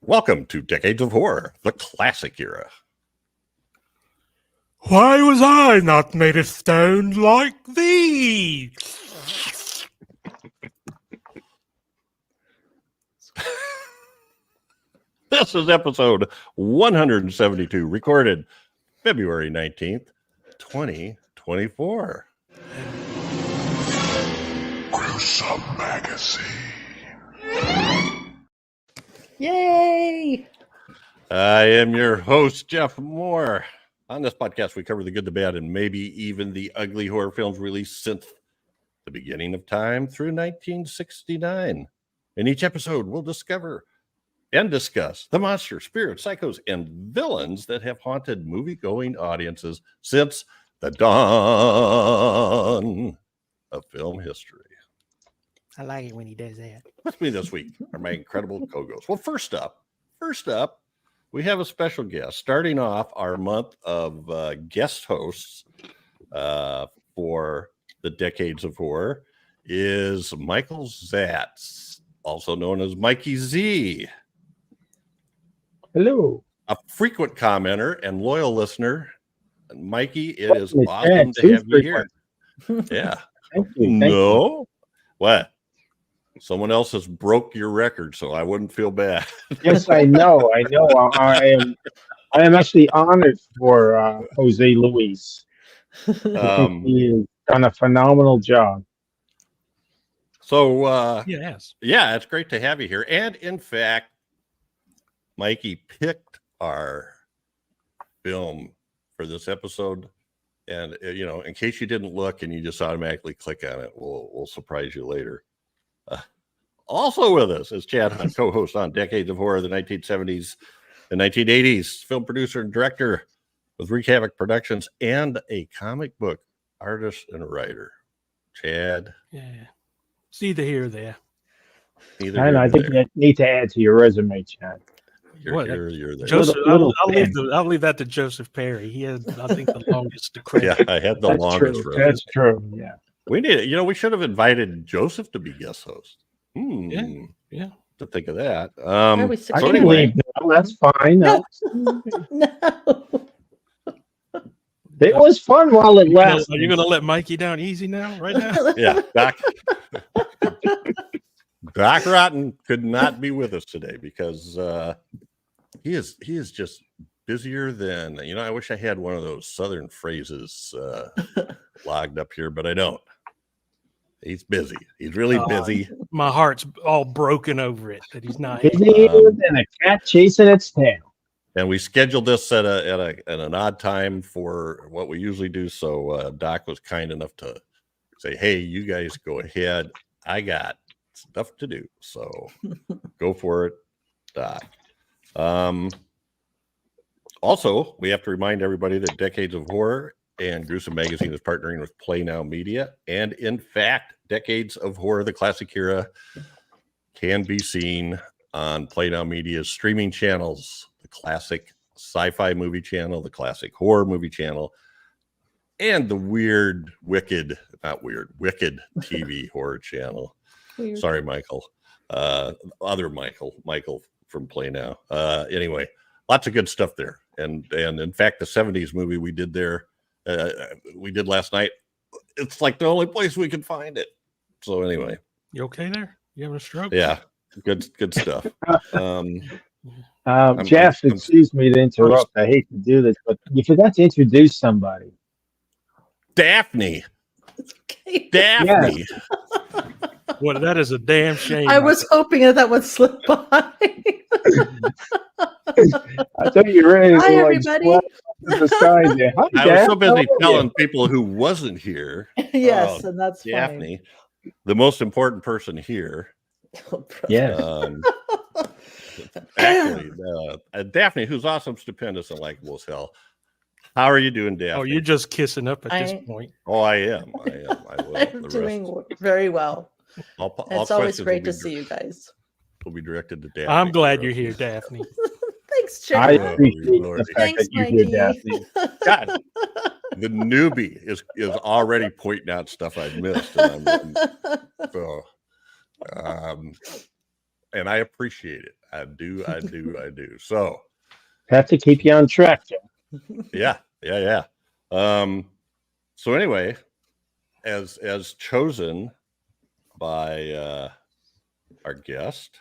Welcome to Decades of Horror, the classic era. Why was I not made of stone like thee? This is episode 172, recorded February 19th, 2024. Gruesome Magazine. Yay! I am your host, Jeff Mohr. On this podcast, we cover the good, the bad, and maybe even the ugly horror films released since the beginning of time through 1969. In each episode, we'll discover and discuss the monsters, spirits, psychos, and villains that have haunted movie-going audiences since the dawn of film history. I like it when he does that. With me this week are my incredible co-hosts. Well, first up, we have a special guest. Starting off our month of guest hosts for the Decades of Horror is Michael Zatz, also known as Mikey Z. Hello. A frequent commenter and loyal listener. Mikey, it is awesome to have you here. Yeah. Thank you. No? What? Someone else has broke your record, so I wouldn't feel bad. Yes, I know. I am actually honored for Jose Luis. I think he has done a phenomenal job. So, Yes. yeah, it's great to have you here. And in fact, Mikey picked our film for this episode. And, you know, in case you didn't look and you just automatically click on it, we'll surprise you later. Also with us is Chad Hunt, co-host on Decades of Horror, the 1970s and 1980s, film producer and director with Wreak Havoc Productions, and a comic book artist and writer. Chad. Yeah. It's either here or there. And I think you need to add to your resume, Chad. You're here, you're there. Joseph, Little I'll leave that to Joseph Perry. He has, I think, the longest credit. Yeah, I had the That's longest true. resume. That's true. Yeah. We need, we should have invited Joseph to be guest host. Yeah. To think of that. Are we I So can anyway, leave now. That's fine. No. It was fun while it lasted. Are you going to let Mikey down easy now, right now? yeah, Doc Rotten could not be with us today because he is just busier than, I wish I had one of those Southern phrases logged up here, but I don't. He's busy. He's really busy. My heart's all broken over it that he's not. Busier than a cat chasing its tail. And we scheduled this at an odd time for what we usually do. So Doc was kind enough to say, "Hey, you guys go ahead. I got stuff to do. So go for it, Doc." Also, we have to remind everybody that Decades of Horror and Gruesome Magazine is partnering with Play Now Media. And in fact, Decades of Horror, the classic era, can be seen on Play Now Media's streaming channels, the classic sci-fi movie channel, the classic horror movie channel, and the wicked TV horror channel. Weird. Sorry, Michael. Other Michael from Play Now. Anyway, lots of good stuff there. And in fact, the 70s movie we did there, we did last night, it's like the only place we can find it. So anyway. You okay there? You having a stroke? Yeah. Good stuff. Jeff, excuse me to interrupt. I hate to do this, but you forgot to introduce somebody. Daphne. Okay. Daphne. Yes. Well, that is a damn shame. I was hoping that would slip by. I thought you were ready to Hi, like everybody. splash to the side there. Hi, I was so Daph. busy How are telling people who wasn't here. Yes, and that's Daphne, the most important person here. fine. Yeah. Actually, Daphne, who's awesome, stupendous, and likable as hell. How are you doing, Daphne? Oh, you're just kissing up at this point. Oh, I am. I will. I'm doing very well. All It's always questions great will to be see you guys. Will be directed to Daphne. I'm glad you're here, Daphne. Thanks, I Chad. appreciate Lord. the fact Thanks, that you're here, Mikey. Daphne. God, the newbie is already pointing out stuff I've missed. And and I appreciate it. I do. So Have to keep you on track, Jeff. yeah. So anyway, as chosen by our guest,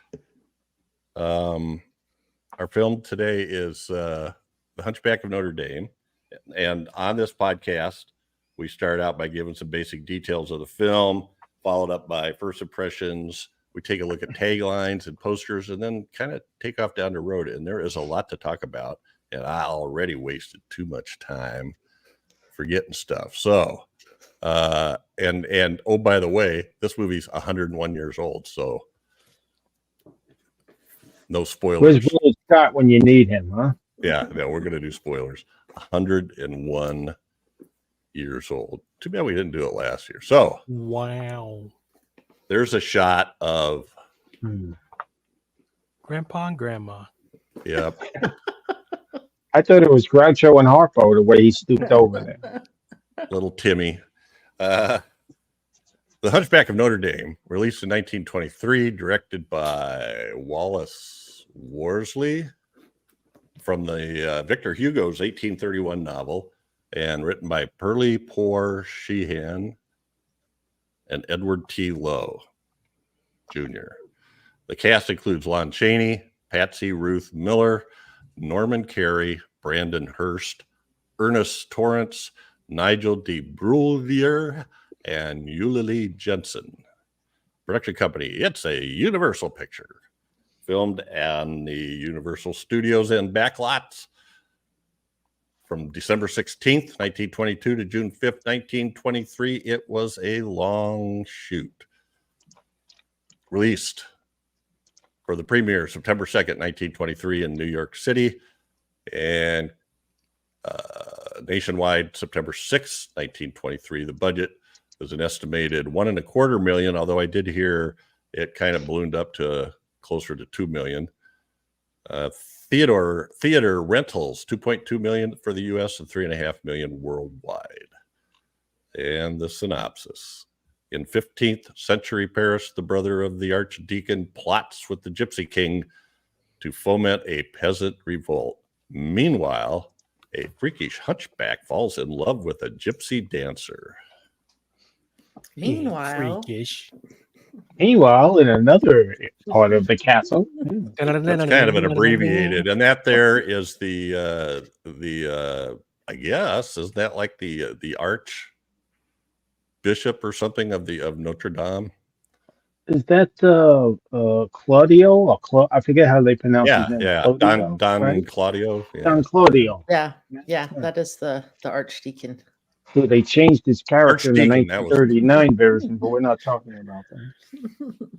our film today is The Hunchback of Notre Dame. And on this podcast, we start out by giving some basic details of the film, followed up by first impressions. We take a look at taglines and posters, and then kind of take off down the road. And there is a lot to talk about, and I already wasted too much time forgetting stuff. So, and oh, by the way, this movie's 101 years old, so no spoilers. Where's Will Scott when you need him, huh? Yeah, we're gonna do spoilers. 101 years old. Too bad we didn't do it last year. So, Wow. there's a shot of Grandpa and Grandma. Yep. I thought it was Groucho and Harpo the way he stooped over there. Little Timmy. The Hunchback of Notre Dame, released in 1923, directed by Wallace Worsley from the Victor Hugo's 1831 novel, and written by Pearlie Poore Sheehan and Edward T. Lowe Jr. The cast includes Lon Chaney, Patsy Ruth Miller, Norman Carey, Brandon Hurst, Ernest Torrance, Nigel de Brulvier, and Eulalie Jensen. Production company, it's a Universal picture. Filmed on the Universal Studios and backlots from December 16th, 1922 to June 5th, 1923. It was a long shoot. Released for the premiere September 2nd, 1923 in New York City, and nationwide September 6th, 1923. The budget was an estimated $1.25 million, although I did hear it kind of ballooned up to closer to $2 million. Theater rentals, $2.2 million for the U.S. and $3.5 million worldwide. And the synopsis. In 15th century Paris, the brother of the archdeacon plots with the Gypsy King to foment a peasant revolt. Meanwhile, a freakish hunchback falls in love with a gypsy dancer. Meanwhile, Freakish. Meanwhile, in another part of the castle, That's kind of an abbreviated, and that there is the I guess, is that like the archbishop or something of Notre Dame? is that Claudio or I forget how they pronounce his name. Yeah, Claudio, Don right? Claudio. Yeah. Don Claudio. yeah, that is the archdeacon. So they changed his character in the Archdeacon, that was- 1939 version, but we're not talking about that.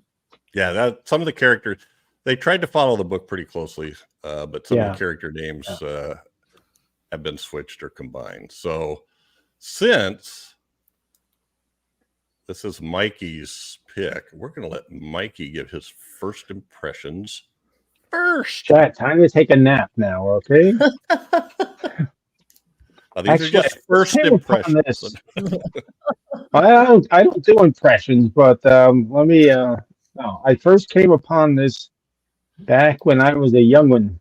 Yeah, that some of the characters, they tried to follow the book pretty closely, but some of the character names have been switched or combined. So since this is Mikey's pick, we're going to let Mikey give his first impressions first. Chat, time to take a nap now, okay? These Actually, are just first I came upon impressions. this. I don't do impressions, but let me. No, I first came upon this back when I was a young one.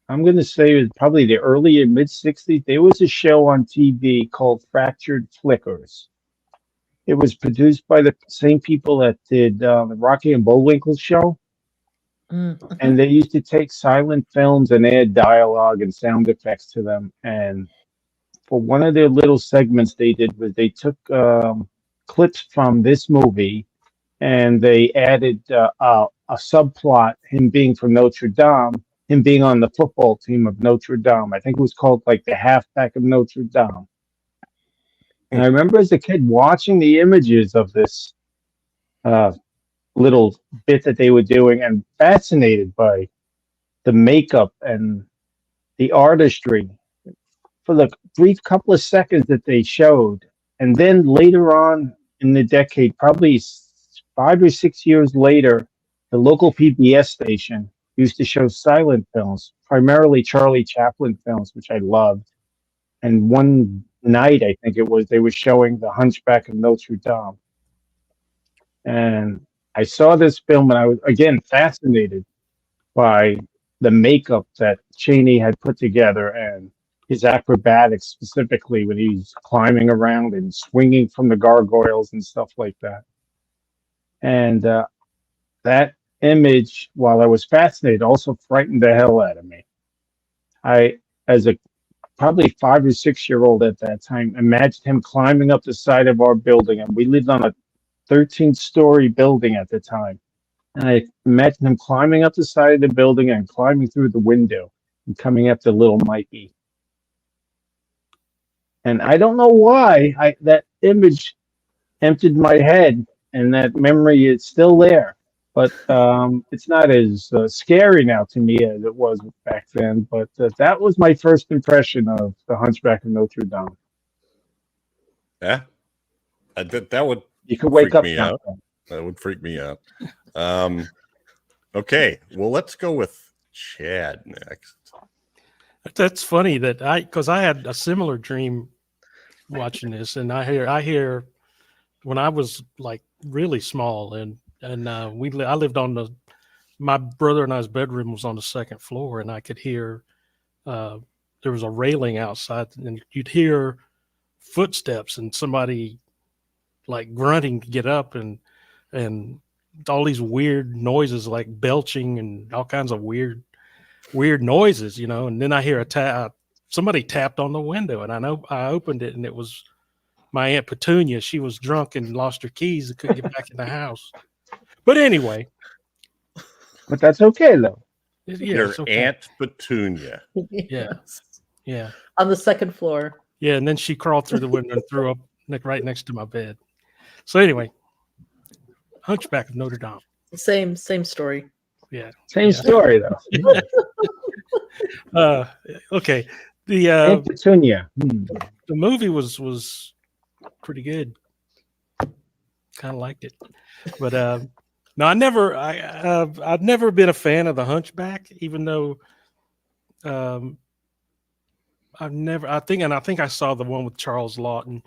I'm going to say it was probably the early and mid '60s. There was a show on TV called Fractured Flickers. It was produced by the same people that did the Rocky and Bullwinkle show. And they used to take silent films and add dialogue and sound effects to them. And for one of their little segments they did was they took clips from this movie and they added a subplot, him being from Notre Dame, him being on the football team of Notre Dame. I think it was called like the halfback of Notre Dame. And I remember as a kid watching the images of this little bit that they were doing and fascinated by the makeup and the artistry for the brief couple of seconds that they showed. And then later on in the decade, probably 5 or 6 years later, the local PBS station used to show silent films, primarily Charlie Chaplin films, which I loved. And one night, I think it was, they were showing The Hunchback of Notre Dame. And I saw this film and I was, again, fascinated. by the makeup that Chaney had put together and his acrobatics, specifically when he's climbing around and swinging from the gargoyles and stuff like that. And that image, while I was fascinated, also frightened the hell out of me. I, as a probably 5 or 6 year old at that time, imagined him climbing up the side of our building, and we lived on a 13-story building at the time. And I imagined him climbing up the side of the building and climbing through the window and coming up to little Mikey. And I don't know why that image emptied my head, and that memory is still there. But it's not as scary now to me as it was back then. But that was my first impression of the Hunchback of Notre Dame. Yeah, that would You could wake freak up me now. out. That would freak me out. Okay, well, let's go with Chad next. That's funny because I had a similar dream watching this, and I hear when I was like really small, and I lived on my brother and I's bedroom was on the second floor, and I could hear there was a railing outside, and you'd hear footsteps and somebody like grunting to get up, and all these weird noises like belching and all kinds of weird noises, and then I hear somebody tapped on the window, and I opened it, and it was my Aunt Petunia. She was drunk and lost her keys and couldn't get back in the house. But anyway. But that's okay, though. Yeah, Your okay. Aunt Petunia. Yeah. Yeah. On the second floor. Yeah, and then she crawled through the window and threw up right next to my bed. So anyway, Hunchback of Notre Dame. Same story. Yeah. Same story, though. Okay. Aunt Petunia. The movie was pretty good. Kind of liked it, but no, I've never been a fan of the Hunchback, even though I think I saw the one with Charles Lawton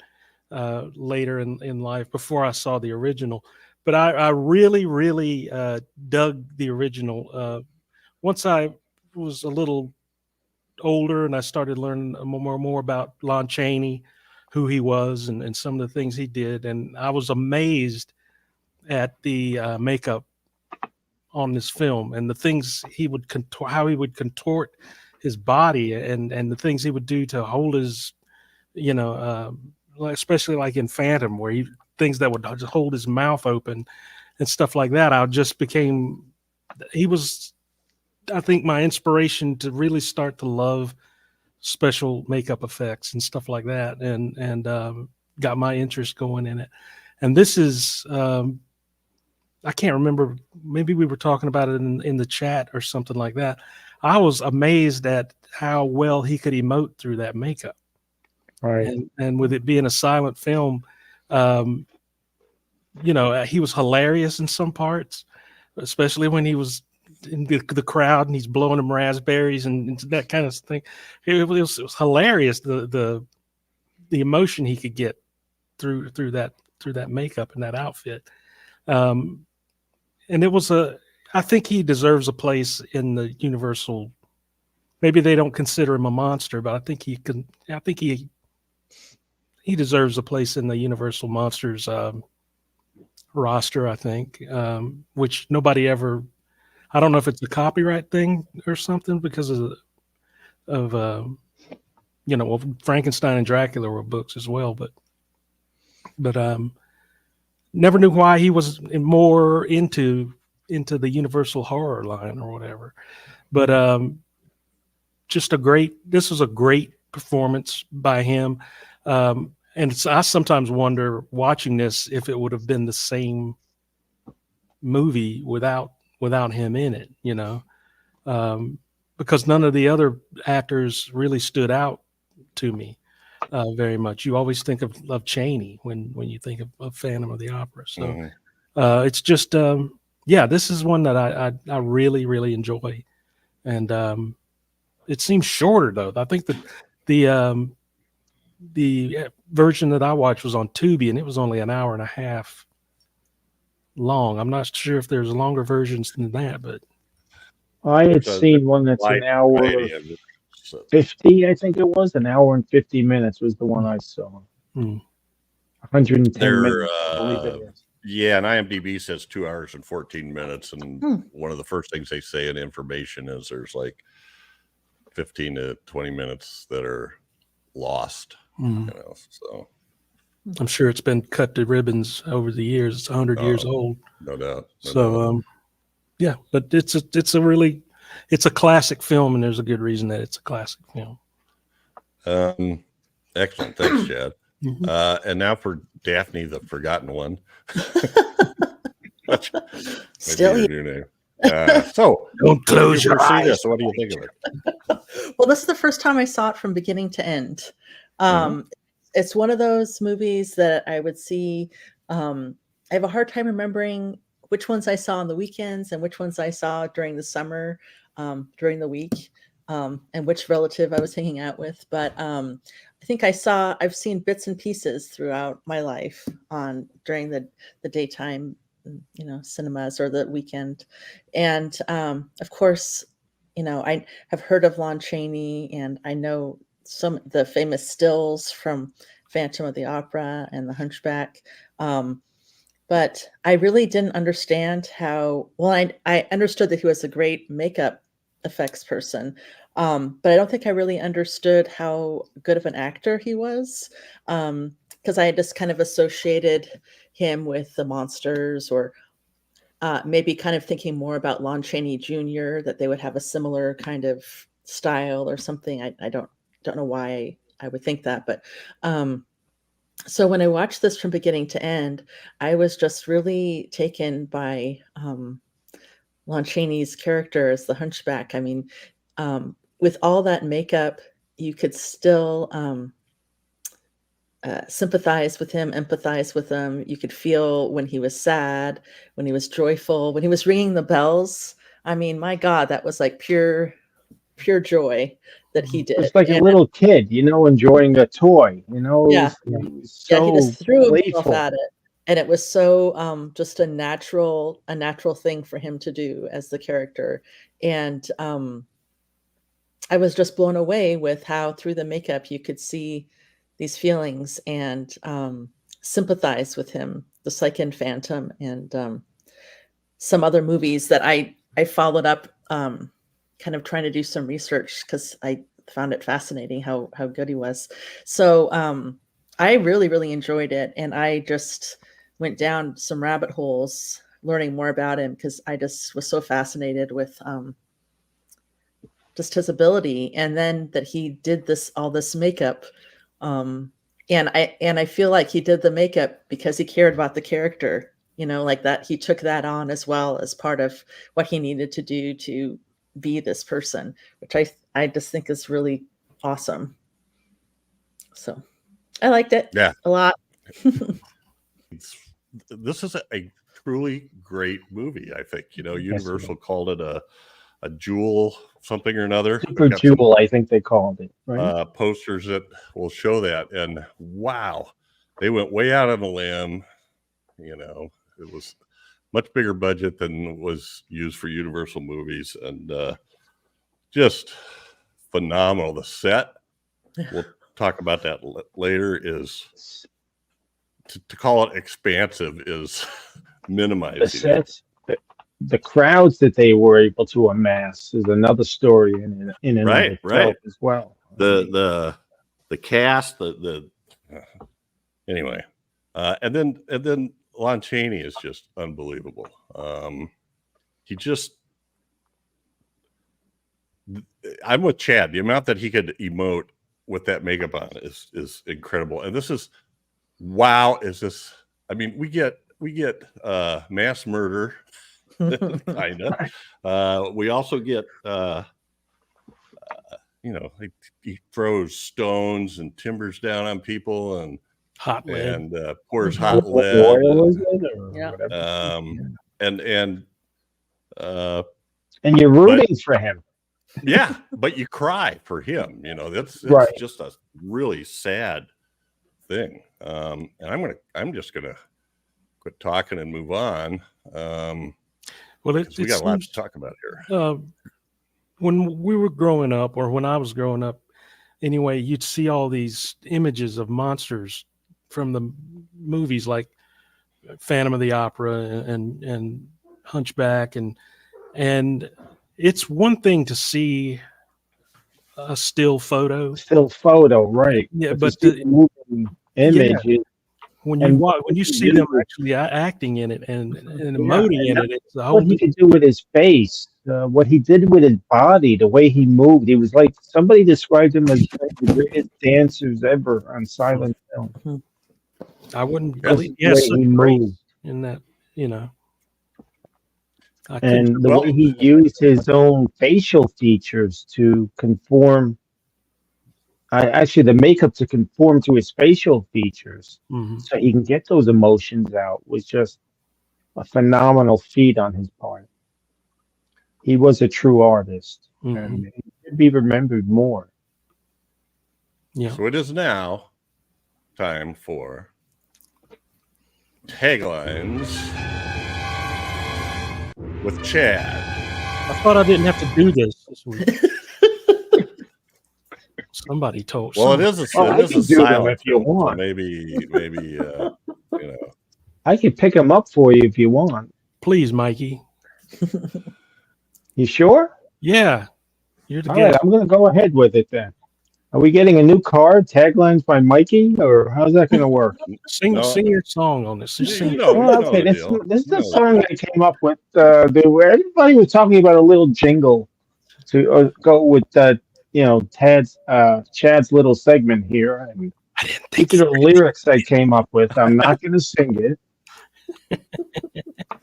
later in life before I saw the original. But I really dug the original. Once I was a little older and I started learning more about Lon Chaney, who he was, and some of the things he did, and I was amazed at the makeup on this film and the things he would how he would contort his body and the things he would do to hold his, especially like in Phantom, where things that would just hold his mouth open and stuff like that. He was, I think, my inspiration to really start to love special makeup effects and stuff like that, and got my interest going in it. And this is, I can't remember, maybe we were talking about it in the chat or something like that. I was amazed at how well he could emote through that makeup. Right. And with it being a silent film, he was hilarious in some parts, especially when he was in the crowd and he's blowing them raspberries and that kind of thing. It was hilarious, the emotion he could get through that makeup and that outfit. And it was I think he deserves a place in the Universal. Maybe they don't consider him a monster, but I think he deserves a place in the Universal Monsters roster, I think, which nobody ever, I don't know if it's a copyright thing or something, because of Frankenstein and Dracula were books as well, but never knew why he was more into the Universal horror line or whatever. But this was a great performance by him. And I sometimes wonder, watching this, if it would have been the same movie without him in it, because none of the other actors really stood out to me very much. You always think of Chaney when you think of Phantom of the Opera. So it's just, this is one that I really, really enjoy. And it seems shorter, though. I think that the version that I watched was on Tubi, and it was only an hour and a half long. I'm not sure if there's longer versions than that, but I had There's a seen one that's wide an hour variety of it. So, 50, I think it was. An hour and 50 minutes was the one I saw. Hmm. 110 they're minutes, I believe it is. yeah, and IMDb says 2 hours and 14 minutes, and Hmm. one of the first things they say in information is there's like 15 to 20 minutes that are lost. Hmm. You know, so I'm sure it's been cut to ribbons over the years. It's 100 years old. no doubt. So, yeah, but it's a classic film, and there's a good reason that it's a classic film. Excellent. Thanks, Chad. Mhm. And now for Daphne, the forgotten one. Still Maybe your new name. So Don't close you your ever see eyes. this? What do you think of it? Well, this is the first time I saw it from beginning to end. It's one of those movies that I would see. I have a hard time remembering which ones I saw on the weekends and which ones I saw during the summer, during the week, and which relative I was hanging out with. But I think I've seen bits and pieces throughout my life during the daytime, cinemas or the weekend. And of course, I have heard of Lon Chaney, and I know some of the famous stills from Phantom of the Opera and the Hunchback. But I really didn't understand I understood that he was a great makeup effects person. But I don't think I really understood how good of an actor he was. Because I had just kind of associated him with the monsters, or maybe kind of thinking more about Lon Chaney Jr., that they would have a similar kind of style or something. I don't know why I would think that, but so when I watched this from beginning to end, I was just really taken by Lon Chaney's character as the Hunchback. I mean, with all that makeup, you could still sympathize with him, empathize with him. You could feel when he was sad, when he was joyful, when he was ringing the bells. I mean, my God, that was like pure joy that he did. It's like a And little kid, enjoying a toy. yeah, He was yeah, he so just threw himself playful. at it, and it was so just a natural thing for him to do as the character. And I was just blown away with how through the makeup you could see these feelings and sympathize with him, just like in Phantom and some other movies that I followed up, kind of trying to do some research because I found it fascinating how good he was. So I really, really enjoyed it, and I just went down some rabbit holes learning more about him because I just was so fascinated with just his ability, and then that he did all this makeup. And I feel like he did the makeup because he cared about the character, like that he took that on as well as part of what he needed to do to be this person, which I just think is really awesome. So I liked it a lot. This is a truly great movie. I think, Universal called it a jewel something or another. Super Jewel, I think they called it, right? Posters that will show that, and wow, they went way out on a limb. It was much bigger budget than was used for Universal movies, and just phenomenal. The set, we'll talk about that later, is to call it expansive is minimizing the sets, the crowds that they were able to amass is another story in and of itself as well. The cast, anyway, and then Lon Chaney is just unbelievable. I'm with Chad. The amount that he could emote with that makeup on is incredible. And this is, wow, I mean, we get mass murder, kind of. We also get, he throws stones and timbers down on people and Hot lead. and pours hot lead. Oil, is it, or Yeah. whatever? And and you're rooting for him. yeah, but you cry for him. That's Right. just a really sad thing. And I'm just gonna quit talking and move on. Well, We got lots to talk about here. when we were growing up, or when I was growing up, anyway, you'd see all these images of monsters from the movies like Phantom of the Opera and Hunchback, and it's one thing to see a still photo, right? yeah, But but to see the moving image, when and you see them actually acting in it and emoting in it, it's the whole what he could do with his face, what he did with his body, the way he moved. He was like, somebody described him as one of the greatest dancers ever on silent film. I wouldn't Just believe the way he moved. in that, you know. And the way he used his own facial features to conform, actually the makeup to conform to his facial features, so he can get those emotions out, was just a phenomenal feat on his part. He was a true artist, and he should be remembered more. Yeah. So it is now time for taglines with Chad. I thought I didn't have to do this week. Somebody told. Well, it is a silent if you film, want. so maybe you know. I can pick them up for you if you want. Please, Mikey. You sure? Yeah. You're the All guest. right, I'm going to go ahead with it then. Are we getting a new card, taglines by Mikey, or how's that going to work? Sing your song on this. Just sing Okay, this is the song I came up with. Everybody was talking about a little jingle to go with Chad's little segment here. And these are the lyrics I came up with. I'm not going to sing it.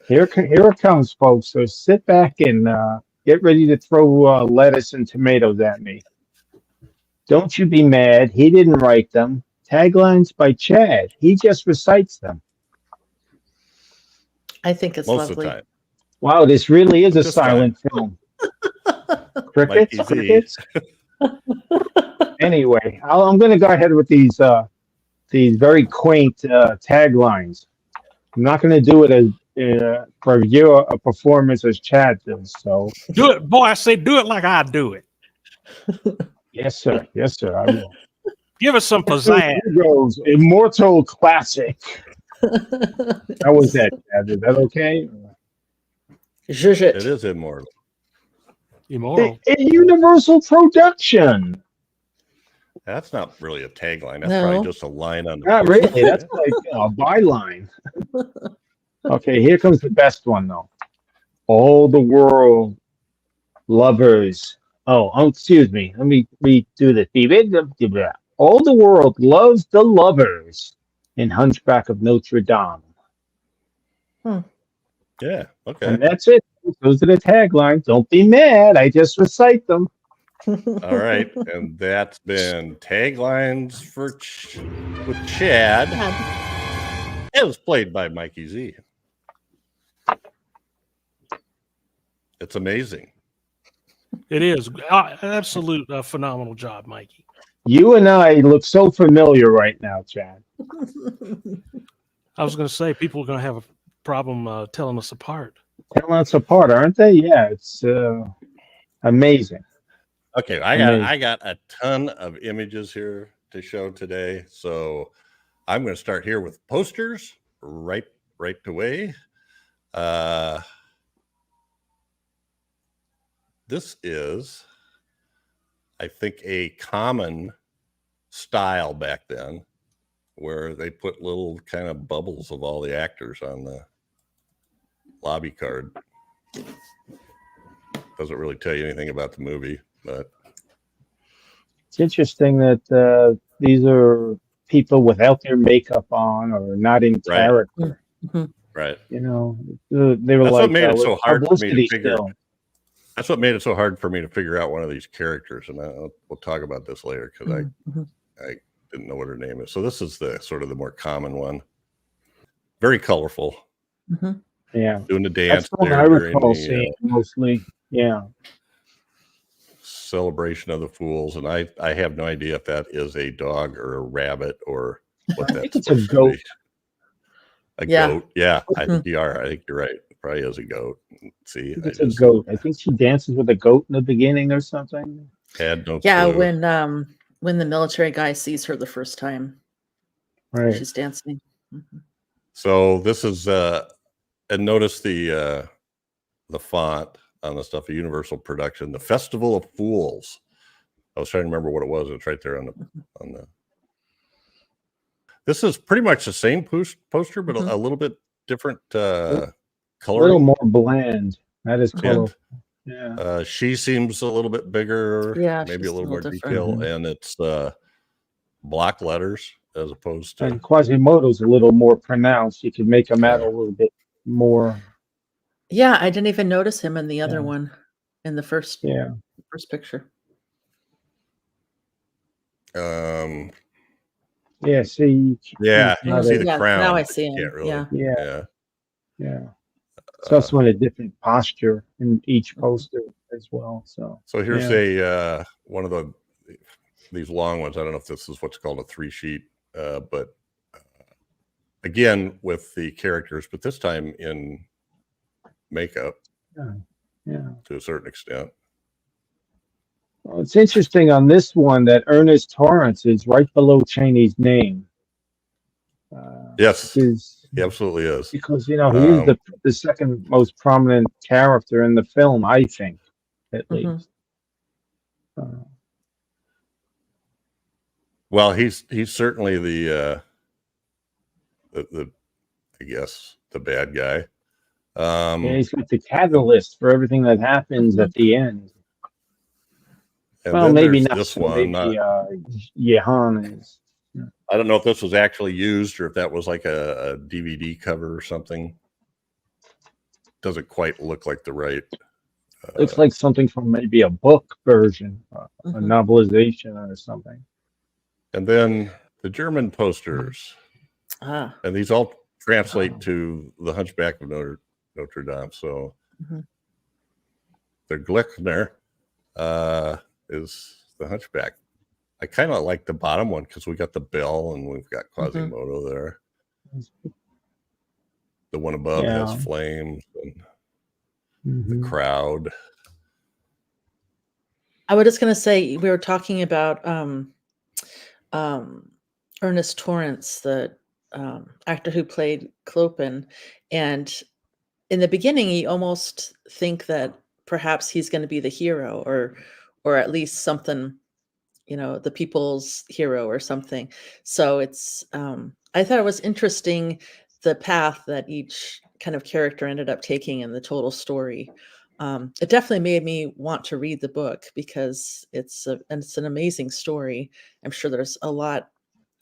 Here it comes, folks. So sit back and get ready to throw lettuce and tomatoes at me. Don't you be mad. He didn't write them. Taglines by Chad. He just recites them. I think it's most lovely. of the time. Wow, this really is a silent film. Crickets. Anyway, I'm going to go ahead with these very quaint taglines. I'm not going to do it as review a performance as Chad does. So do it, boy. I say do it like I do it. Yes, sir. Yes, sir. I will. Give us some pizzazz. Here goes Immortal Classic. How was that, Chad? Is that okay? It is immortal. Immoral. A Universal production. That's not really a tagline. That's No. probably just a line on the Not poster. really. That's like a byline. Okay, here comes the best one, though. All the world lovers. Oh, excuse me. Let me redo this. All the world loves the lovers in Hunchback of Notre Dame. Yeah. Okay. And that's it. Those are the taglines. Don't be mad. I just recite them. All right. And that's been taglines for with Chad. It was played by Mikey Z. It's amazing. It is absolute phenomenal job, Mikey. You and I look so familiar right now, Chad. I was going to say people are going to have a problem telling us apart. Telling us apart, aren't they? Yeah, it's amazing. Okay, I got a ton of images here to show today, so I'm going to start here with posters right away. This is, I think, a common style back then, where they put little kind of bubbles of all the actors on the lobby card. Doesn't really tell you anything about the movie, but it's interesting that these are people without their makeup on or not in character. Right. You know, they were That's like, what made it so hard for me to publicity figure. film. That's what made it so hard for me to figure out one of these characters, and we'll talk about this later because I didn't know what her name is. So this is the sort of the more common one. Very colorful. Yeah, doing the dance. That's what I recall seeing mostly. Yeah. Celebration of the Fools, and I have no idea if that is a dog or a rabbit or what I that's think it's a goat. A goat. Yeah, I think you are. I think you're right. probably is a goat. See, It's a goat. I think she dances with a goat in the beginning or something. had no Yeah, clue. when the military guy sees her the first time, Right. she's dancing. Mhm. So this is and notice the font on the stuff, a Universal production, the Festival of Fools. I was trying to remember what it was. It's right there on the. This is pretty much the same poster, but a little bit different color. A little more bland. That is colorful. And, Yeah. she seems a little bit bigger. Yeah, maybe she's a little more different. detail, and it's block letters as opposed to. And Quasimodo's a little more pronounced. You could make him out a little bit more. Yeah, I didn't even notice him in the other one, in the first picture. Yeah. See. Yeah, you can see the crown. Now I see him. Can't really, yeah. It's also in a different posture in each poster as well. So here's a one of these long ones. I don't know if this is what's called a 3-sheet, but again with the characters, but this time in makeup. Yeah. To a certain extent. Well, it's interesting on this one that Ernest Torrance is right below Chaney's name. Yes, he absolutely is. Because he is the second most prominent character in the film, I think, at least. Well, he's certainly the I guess the bad guy. He's got the catalyst for everything that happens at the end. Well, maybe not this so. one. Maybe Jehan is. I don't know if this was actually used or if that was like a DVD cover or something. Doesn't quite look like the right. Looks like something from maybe a book version, a novelization or something. And then the German posters. And these all translate to the Hunchback of Notre Dame. So the Glickner is the Hunchback. I kind of like the bottom one because we got the bell and we've got Quasimodo there. The one above has flames and the crowd. I was just going to say, we were talking about Ernest Torrance, the actor who played Clopin, and in the beginning, you almost think that perhaps he's going to be the hero, or at least something, the people's hero or something. So it's, I thought it was interesting the path that each kind of character ended up taking in the total story. It definitely made me want to read the book because it's an amazing story. I'm sure there's a lot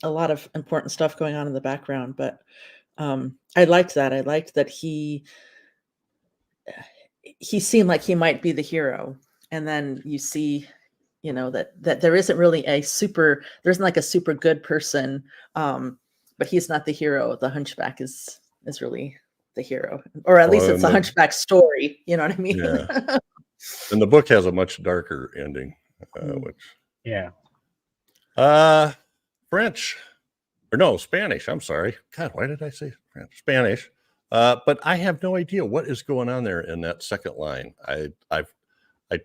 of important stuff going on in the background, but I liked that. I liked that he seemed like he might be the hero, and then you see, that there isn't really there isn't like a super good person, but he's not the hero. The Hunchback is really the hero, or at least it's a Hunchback story. You know what I mean? Yeah. And the book has a much darker ending, French, or no, Spanish. I'm sorry. God, why did I say French? Spanish. But I have no idea what is going on there in that second line. I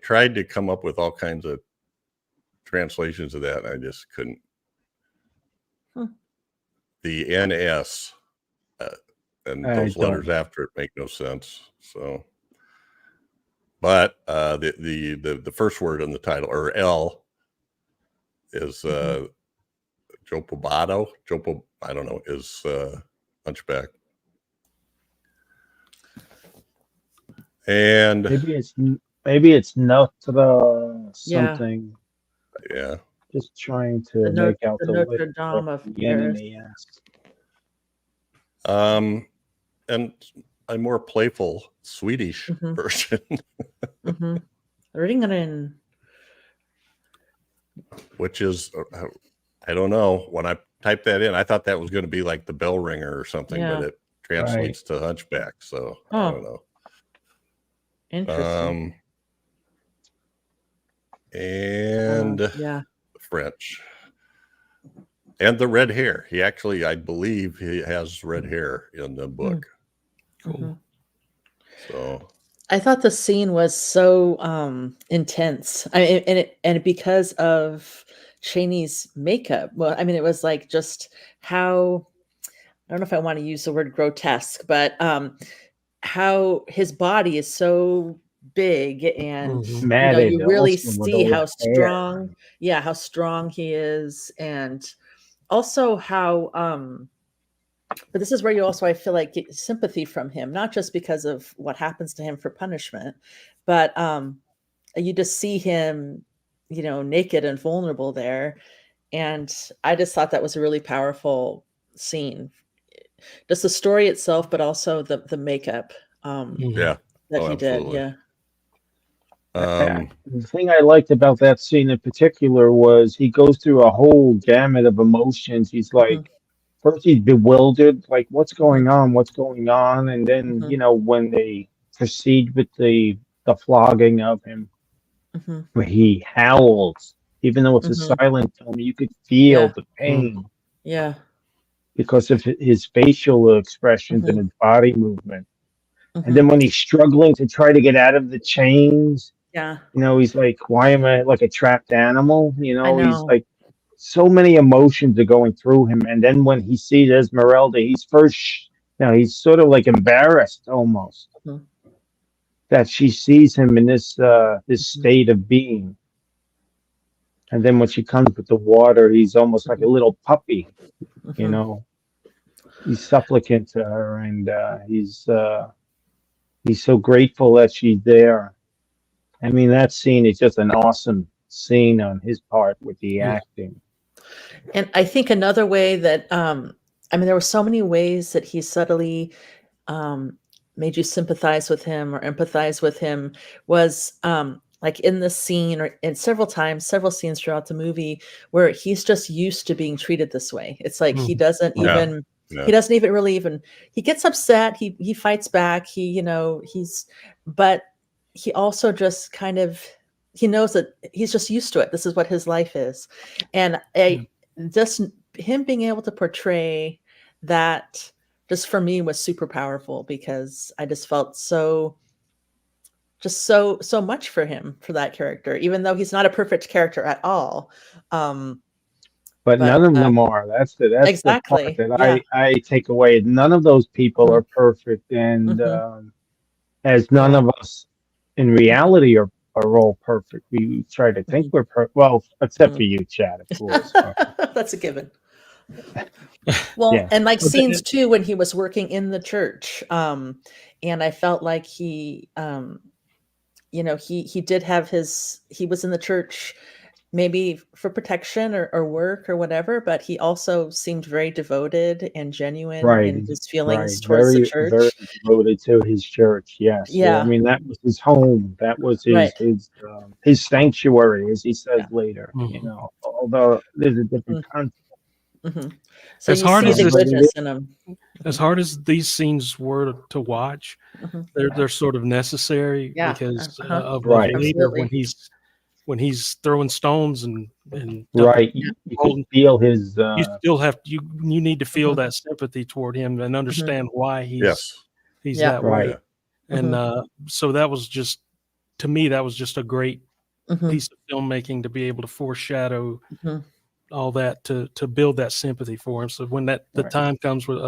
tried to come up with all kinds of translations of that, and I just couldn't. The NS and those letters after it make no sense. So, but the first word in the title, or L, is Jopobado. I don't know, is Hunchback. And maybe it's Notre something. Yeah. Just trying to make out the Notre Dame of Paris. And a more playful Swedish version. Ringaren. Which is, I don't know. When I typed that in, I thought that was going to be like the bell ringer or something, but it translates to Hunchback. So I don't know. Interesting. And French. And the red hair. He actually, I believe he has red hair in the book. Cool. So I thought the scene was so intense. And because of Chaney's makeup. Well, I mean, it was like just how, I don't know if I want to use the word grotesque, but how his body is so big, and Mhm. Matted you really also with see all how the hair. strong, how strong he is, and also how but this is where you also, I feel like, get sympathy from him, not just because of what happens to him for punishment, but you just see him, naked and vulnerable there. And I just thought that was a really powerful scene. Just the story itself, but also the makeup Mhm. yeah. that Oh, he did. absolutely. Yeah. The thing I liked about that scene in particular was he goes through a whole gamut of emotions. He's like, Mhm, first he's bewildered, like what's mhm, going on, what's going on, and then mhm, when they proceed with the flogging of him, mhm, where he howls, even though it's a mhm. silent film, you could feel Yeah. the pain Yeah. because of his facial expressions and Mhm, his body movement. And then mhm. when he's struggling to try to get out of the chains, Yeah. he's like, why am I like a trapped animal? I He's know. like, so many emotions are going through him. And then when he sees Esmeralda, he's he's sort of like embarrassed almost Mhm, that she sees him in this mhm, state of being. And then when she comes with the water, he's almost like a mhm, little puppy, you mhm. know. He's supplicant to her, and he's so grateful that she's there. I mean, that scene is just an awesome scene on his part with the Yeah. acting. And I think another way that, I mean, there were so many ways that he subtly um, made you sympathize with him or empathize with him was like in this scene, or in several scenes throughout the movie, where he's just used to being treated this way. It's like he Mhm. doesn't Yeah. even, Yeah. he doesn't even really even, he gets upset, he fights back, but he also just kind of, he knows that he's just used to it. This is what his life is. And Yeah. just him being able to portray that, just for me, was super powerful, because I just felt so much for him, for that character, even though he's not a perfect character at all. Um, But but none of them are. That's the part exactly, that yeah. I take away. None of those people Mhm, are perfect, and mhm, as none yeah. of us in Mhm, reality are all perfect. We try to think mhm, we're perfect. Well, except for mhm. you, Chad, of course. But That's a given. Well, yeah, and like but scenes too when he was working in the church, and I felt like he, he did have he was in the church maybe for protection, or work or whatever, but he also seemed very devoted and genuine right, in his right, feelings towards the very very church. devoted to his church. Yes, I Yeah, mean that was his home. That was right. his sanctuary, as he says Yeah. later. Mhm. Although there's a different Mm, concept. mhm. So As you hard see as the this, But it goodness in him. as Mhm, hard as these scenes were to watch, mhm. they're sort of necessary Yeah, because uh-huh. of right, later when Absolutely. he's throwing stones and dumping, right. Yeah. You could holding, feel his you still have you need to feel Mhm, that sympathy toward him and mhm. understand why Yes. he's Yeah. that way. right. Yeah. And Mhm, so that was just, to me, that was just a great mhm, piece of filmmaking to be able to foreshadow mhm, all that, to build that sympathy for him. So when the Right. time comes with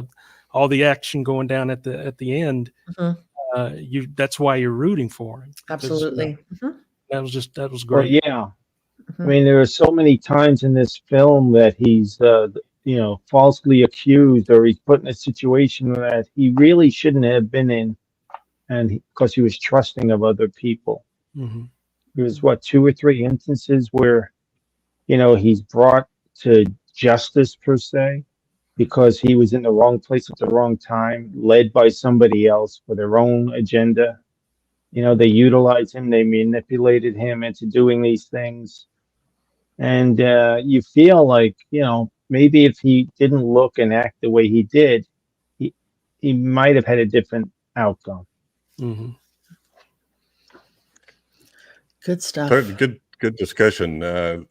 all the action going down at the end, mhm. that's why you're rooting for him, because Yeah. Absolutely. Mhm, that was Well, great. yeah. I mhm, mean, there are so many times in this film that he's, falsely accused, or he's put in a situation that he really shouldn't have been in, and because he was trusting of other people. Hmm. There's mhm. what, two or three instances where, he's brought to justice per se because he was in the wrong place at the wrong time, led by somebody else for their own agenda. They utilized him, they manipulated him into doing these things. And you feel like, maybe if he didn't look and act the way he did, he, he might have had a different outcome. Hmm. Good stuff. Good discussion.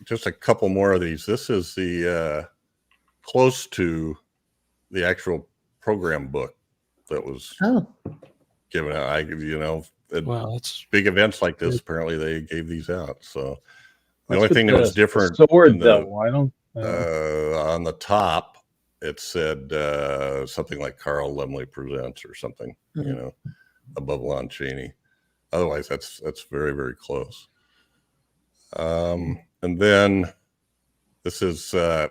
Just a couple more of these. This is the close to the actual program book that was Oh, given out. Wow, that's Big events like this, apparently they gave these out. So the What's only with thing that was different sword, in the, though, I don't. on the top, it said something like Carl Laemmle presents or something, above Lon Chaney. Otherwise, that's very, very close. And then this is I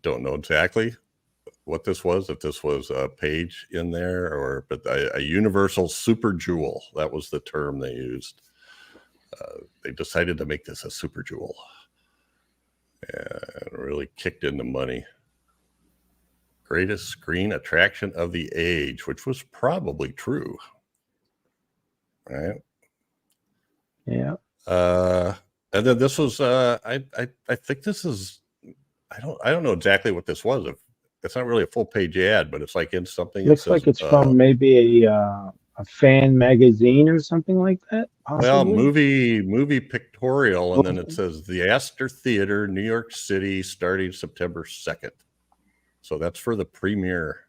don't know exactly what this was, if this was a page in there but a universal super jewel. That was the term they used. They decided to make this a super jewel and really kicked into money. Greatest screen attraction of the age, which was probably true, right? Yeah. And then this was I think this is, I don't know exactly what this was. It's not really a full page ad, but it's like in something. Looks like it's from maybe a fan magazine or something like that. Possibly. Well, movie pictorial, and then it says the Astor Theater, New York City, starting September 2nd. So that's for the premiere.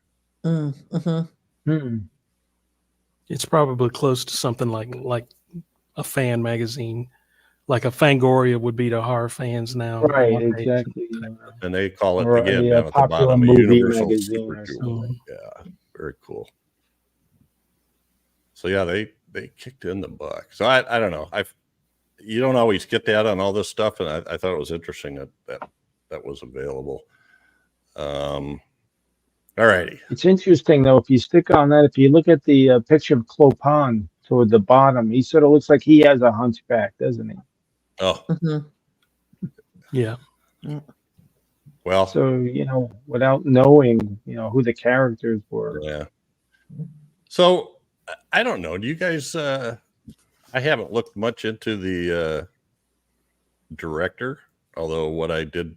It's probably close to something like a fan magazine, like a Fangoria would be to horror fans now. Right, exactly. And they call it Or again a down at the popular bottom, a movie universal magazine super or jewel. something. Yeah, very cool. So yeah, they kicked in the buck. So I don't know. You don't always get that on all this stuff, and I thought it was interesting that was available. All righty. It's interesting though, if you stick on that, if you look at the picture of Clopin toward the bottom, he sort of looks like he has a hunchback, doesn't he? Oh, yeah. Well, so without knowing who the characters were. Yeah. So I don't know. Do you guys? I haven't looked much into the director, although what I did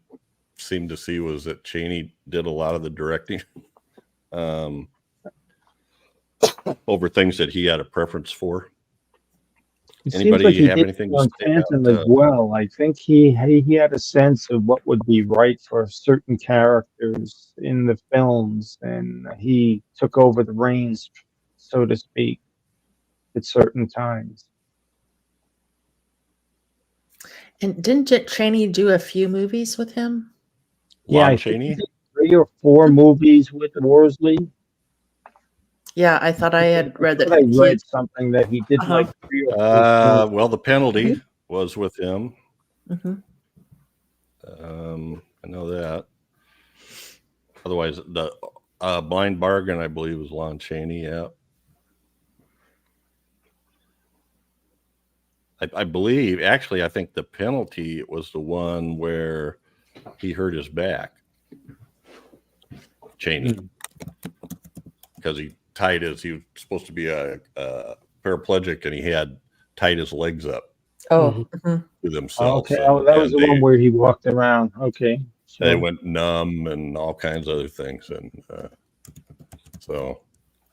seem to see was that Chaney did a lot of the directing over things that he had a preference for. It Anybody seems like he have did anything on to say about, Phantom as well. I think he had a sense of what would be right for certain characters in the films, and he took over the reins, so to speak, at certain times. And didn't Chaney do a few movies with him? Yeah, Lon I think he Chaney? did 3 or 4 movies with Worsley. Yeah, I thought I had read that. I read something that he did like 3 or 4 well, The Penalty was with him. Mm-hmm. I know that. Otherwise, the Blind Bargain, I believe, was Lon Chaney. Yeah. I believe, actually, I think The Penalty was the one where he hurt his back. Chaney. Because he was supposed to be a paraplegic, and he had tied his legs up Oh, to themselves. Okay, that was the one where he walked around. Okay. So. They went numb and all kinds of other things. And so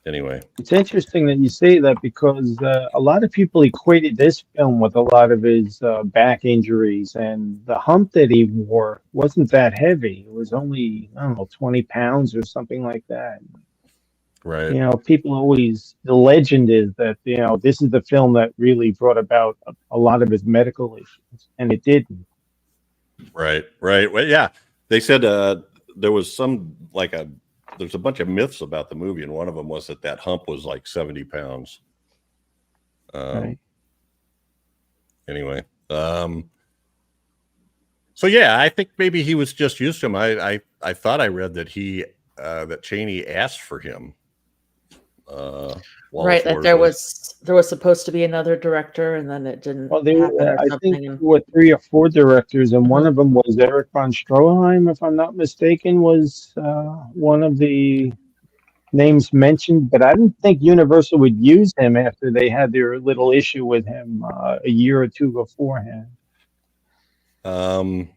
anyway. It's interesting that you say that because a lot of people equated this film with a lot of his back injuries, and the hump that he wore wasn't that heavy. It was only, 20 pounds or something like that. Right. People always, the legend is that, this is the film that really brought about a lot of his medical issues, and it didn't. Right. Well, yeah. They said there was there's a bunch of myths about the movie, and one of them was that hump was like 70 pounds. Right. Anyway. So yeah, I think maybe he was just used to him. I thought I read that that Chaney asked for him. Right, like there was supposed to be another director, and then it didn't. Well, happen I think there were 3 or 4 directors, and one of them was Erich von Stroheim, if I'm not mistaken, was one of the names mentioned. But I didn't think Universal would use him after they had their little issue with him a year or 2 beforehand. So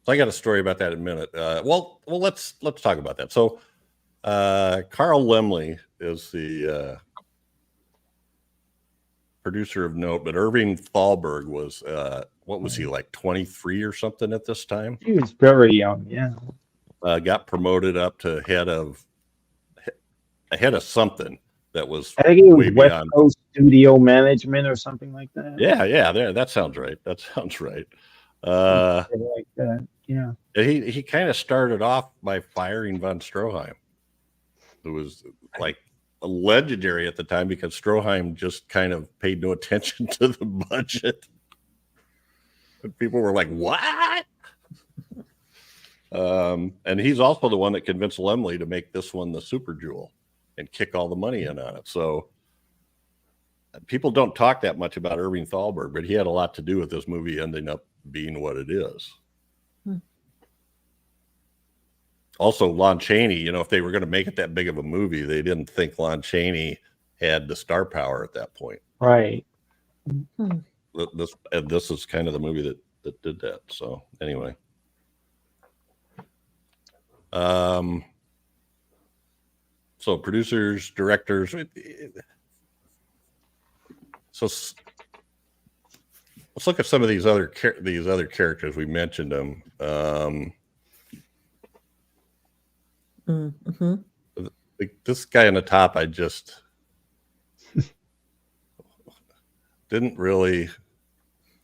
I got a story about that in a minute. Well, let's talk about that. So. Carl Laemmle is the producer of note, but Irving Thalberg was what was he, like 23 or something at this time? He was very young, yeah. Got promoted up to head of something. that was I think it was way West beyond. Coast Studio Management or something like that. Yeah, there. That sounds right. That sounds right. Something like that. Yeah. He kind of started off by firing von Stroheim, who was like legendary at the time because Stroheim just kind of paid no attention to the budget. And people were like, "What?" And he's also the one that convinced Laemmle to make this one the Super Jewel and kick all the money in on it. So people don't talk that much about Irving Thalberg, but he had a lot to do with this movie ending up being what it is. Also, Lon Chaney, if they were going to make it that big of a movie, they didn't think Lon Chaney had the star power at that point. Right. This is kind of the movie that did that. So anyway. So producers, directors. So let's look at some of these other characters. We mentioned them. This guy on the top, I just didn't really.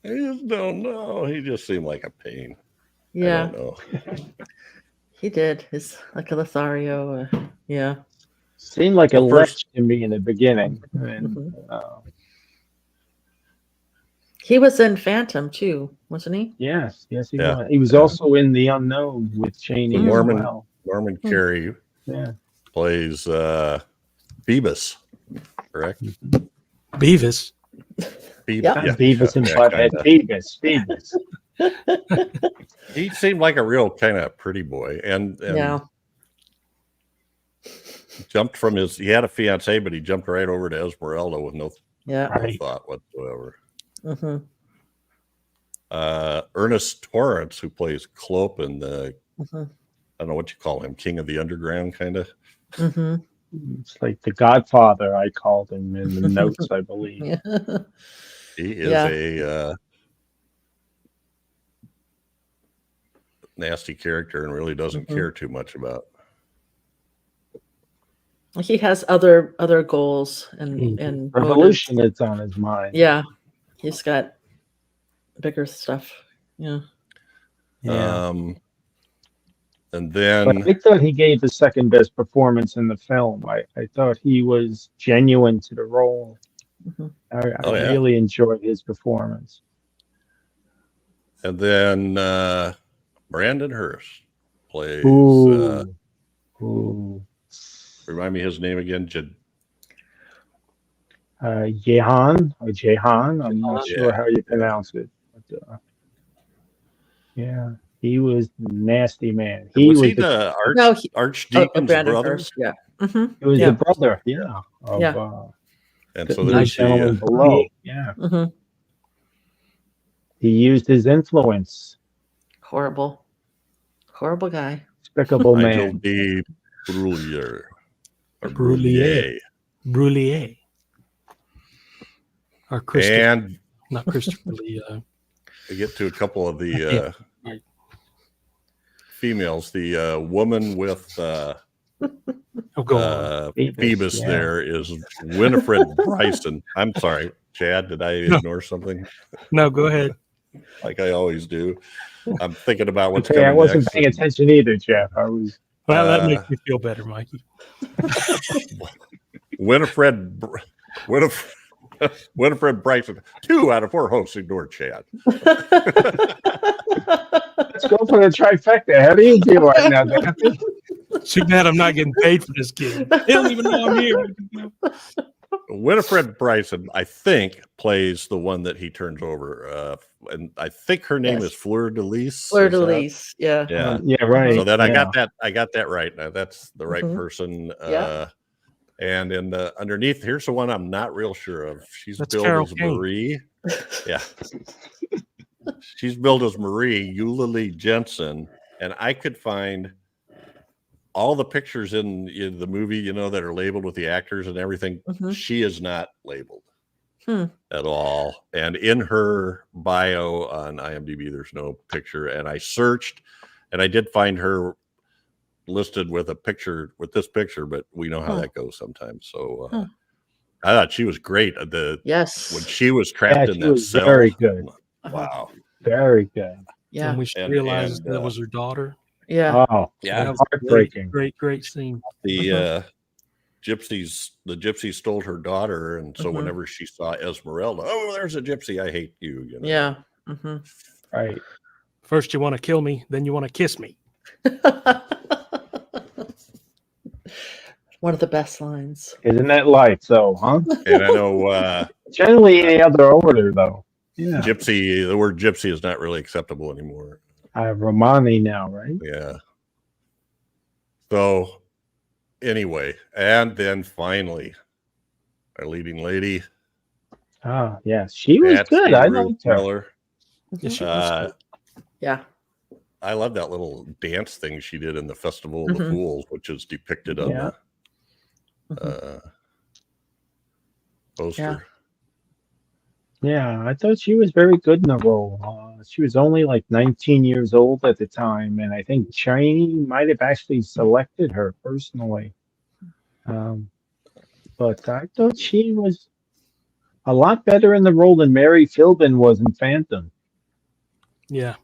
I just don't know. He just seemed like a pain. Yeah. I don't know. He did. His like a Lothario. Yeah. Seemed like Well, a first- lech to me in the beginning. And, He was in Phantom too, wasn't he? yes, he Yeah. was. He was also in The Unknown with Chaney as Norman- well. Norman Carey Yeah. plays Phoebus, correct? Beavis. Phoebus, Yeah. Beavis and yeah, Butthead. kinda. Beavis. He seemed like a real kind of pretty boy, and Yeah. jumped from he had a fiance, but he jumped right over to Esmeralda with no Yeah. Right. thought whatsoever. hmm Ernest Torrance, who plays Clope in the, hmm I don't know what you call him, King of the Underground, kind of. hmm It's like the Godfather, I called him in the notes, I believe. Yeah. He is Yeah. a nasty character and really doesn't Mhm. care too much about. He has other goals and motives. Revolution is on his mind. Yeah. He's got bigger stuff. Yeah. Yeah. And But then I thought he gave the second best performance in the film. I thought he was genuine to the role. Mhm. I Oh, yeah. really enjoyed his performance. Brandon Hearst plays. Ooh. Remind me his name again. Jehan or Jehan. I'm not Yeah. sure how you pronounce it. But, yeah, he was nasty man. He was was he the No, Archdeacon's Brandon brother? Hearst, yeah. hmm he was yeah. the brother. Yeah. Of, Yeah. And the so nice there's gentleman the below. Yeah. hmm He used his influence. Horrible guy. Despicable Nigel man. D. Brullier. Or Brullier. Brullier. Or Christopher, And not Christopher Lee. we get to a couple of the Right. females. The woman with Oh, go on. Phoebus yeah. there is Winifred Bryson. I'm sorry, Chad, did I ignore something No, go ahead. like I always do? I'm thinking about what's Okay, coming I wasn't next. paying attention either, Jeff. I was. Well, that makes me feel better, Mikey. Winifred Bryson. 2 out of 4 hosts ignored Chad. Let's go for the trifecta. How do you feel right now, Daphne? Too bad I'm not getting paid for this kid. They don't even know I'm here. Winifred Bryson, I think, plays the one that he turns over. And I think her name Yes. is Fleur de Lis. Fleur Is de that- Lis, yeah. Yeah. Yeah, right. So then I yeah. got that right. Now that's the right Mhm. person. Yeah. And in the underneath, here's the one I'm not real sure of. She's That's billed Carol as Kane. Marie. Yeah. She's billed as Marie Eulalie Jensen. And I could find all the pictures in the movie, that are labeled with the actors and everything. Mhm. She is not labeled Hmm. at all. And in her bio on IMDb, there's no picture. And I searched and I did find her listed with a picture with this picture, but we know how Huh. that goes sometimes. So Huh. I thought she was great. Yes. When she was trapped in she that was cell. very good. Wow. Very good. Yeah. And when she And- realized and, that was her daughter. Yeah. Oh, Yeah. That was a heartbreaking. great scene. The gypsies stole her daughter, and so Mhm. whenever she saw Esmeralda, oh, there's a gypsy, I hate you. You know? Yeah. Hmm. Right. First you want to kill me, then you want to kiss me. One of the best lines. Isn't that life, though, huh? And I know Generally, any other order, though. Yeah. the word gypsy is not really acceptable anymore. Romani now, right? Yeah. So anyway, and then finally, our leading lady, Ah, yes. She was Patsy good. I Ruth liked her. Miller. Yeah, she was Uh, good. Yeah. I love that little dance thing she did in the Festival of the Mhm. Fools, which is depicted on Yeah. the poster. Yeah, I thought she was very good in the role. She was only like 19 years old at the time, and I think Chaney might have actually selected her personally. But I thought she was a lot better in the role than Mary Philbin was in Phantom. Yeah.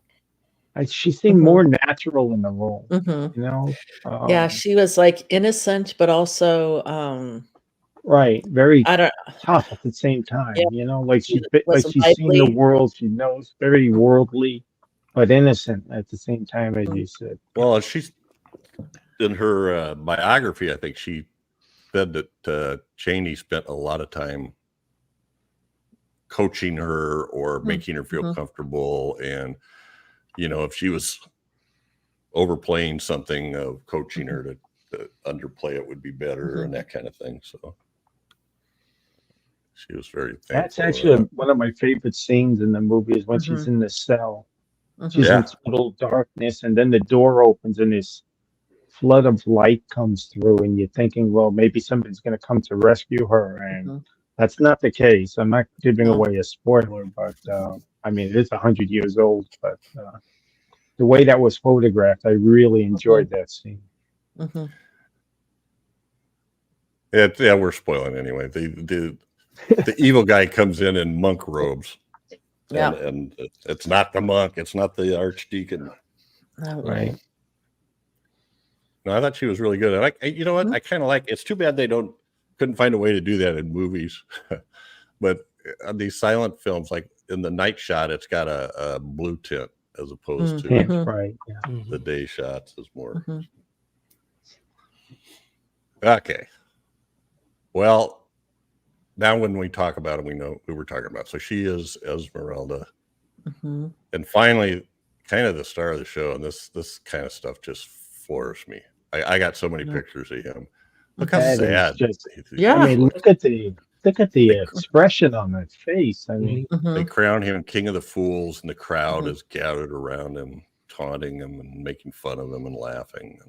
She seemed more natural in the role, Hmm. you know? Yeah, she was like innocent, but also Right, very I don't. tough at the same time, Yeah. you know, like She like wasn't she's seen the lively. world, she knows, very worldly, but innocent at the same time, as you said. Well, she's in her biography, I think she said that Chaney spent a lot of time coaching her or making her feel comfortable. And, you know, if she was overplaying something, of coaching her to underplay it would be better and that kind of thing. So she was very thankful. That's actually one of my favorite scenes in the movie is when she's in the cell. She's in total darkness, and then the door opens and this flood of light comes through, and you're thinking, well, maybe somebody's going to come to rescue her, and that's not the case. I'm not giving away a spoiler, but I mean, it is 100 years old, but the way that was photographed, I really enjoyed that scene. Yeah, we're spoiling anyway. The evil guy comes in monk robes. Yeah. And it's not the monk, it's not the archdeacon. Right. No, I thought she was really good. And you know what? I kind of like. It's too bad they couldn't find a way to do that in movies. But on these silent films, like in the night shot, it's got a blue tint as opposed to Right. Yeah. the day shots is more. Okay. Well, now when we talk about it, we know who we're talking about. So she is Esmeralda, and finally, kind of the star of the show. And this kind of stuff just floors me. I got so many pictures of him. Look how sad. Yeah. I mean, look at the expression on that face. I mean, they crown him King of the Fools, and the crowd is gathered around him, taunting him and making fun of him and laughing.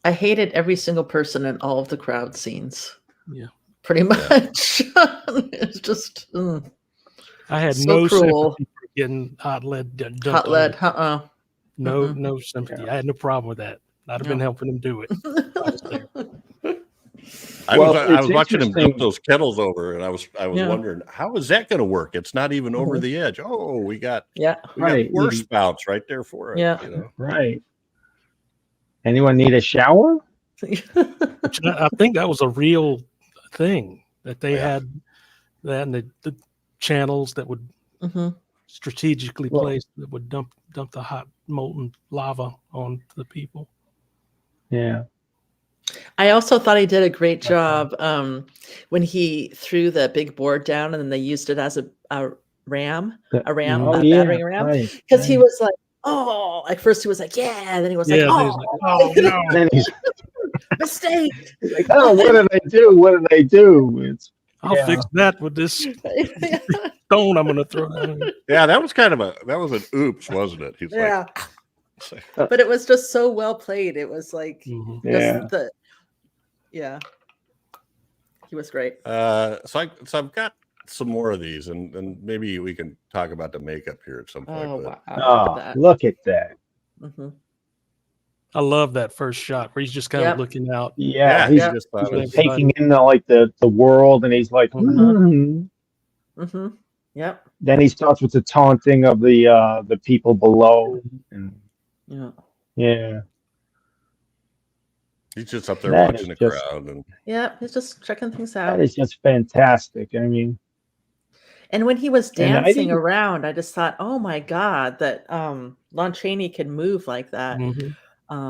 I hated every single person in all of the crowd scenes. Yeah. Pretty much. It's just I had so no cruel. sympathy for getting hot lead dumped Hot on lead. me. No sympathy. I had no problem with that. I'd have been helping him do it. I was there. I was watching him dump interesting. those kettles over, and I was wondering, how is that going to work? It's not even over the edge. Oh, we got worse spouts right there for it. Yeah. You know? Right. Anyone need a shower? I think that was a real thing that they had, that and the channels that would strategically placed that would dump the hot molten lava on the people. Yeah. I also thought he did a great job when he threw the big board down and then they used it as a battering ram. Because he was like, oh, at first he was like, yeah. And then he was like, oh no. Then he's mistake. like, oh, what did I do? What did I do? I'll fix that with this stone I'm going to throw down. Yeah, that was an oops, wasn't it? He's like, but it was just so well played. It was like, he was great. So I've got some more of these, and maybe we can talk about the makeup here at some point. Wow. Look at that. I love that first shot where he's just kind Yep. of looking out. Yeah, he he's just thought it He's was, taking in the world, and he's like, Mhm. Mm-hmm. Yep. Then he starts with the taunting of the people below, and Yeah. yeah, he's just up there that watching the is just crowd, and Yeah. He's just checking things that out. is just fantastic. I mean, And when he was and I dancing didn't. around, I just thought, oh my God, that Lon Chaney can move like that. Mhm.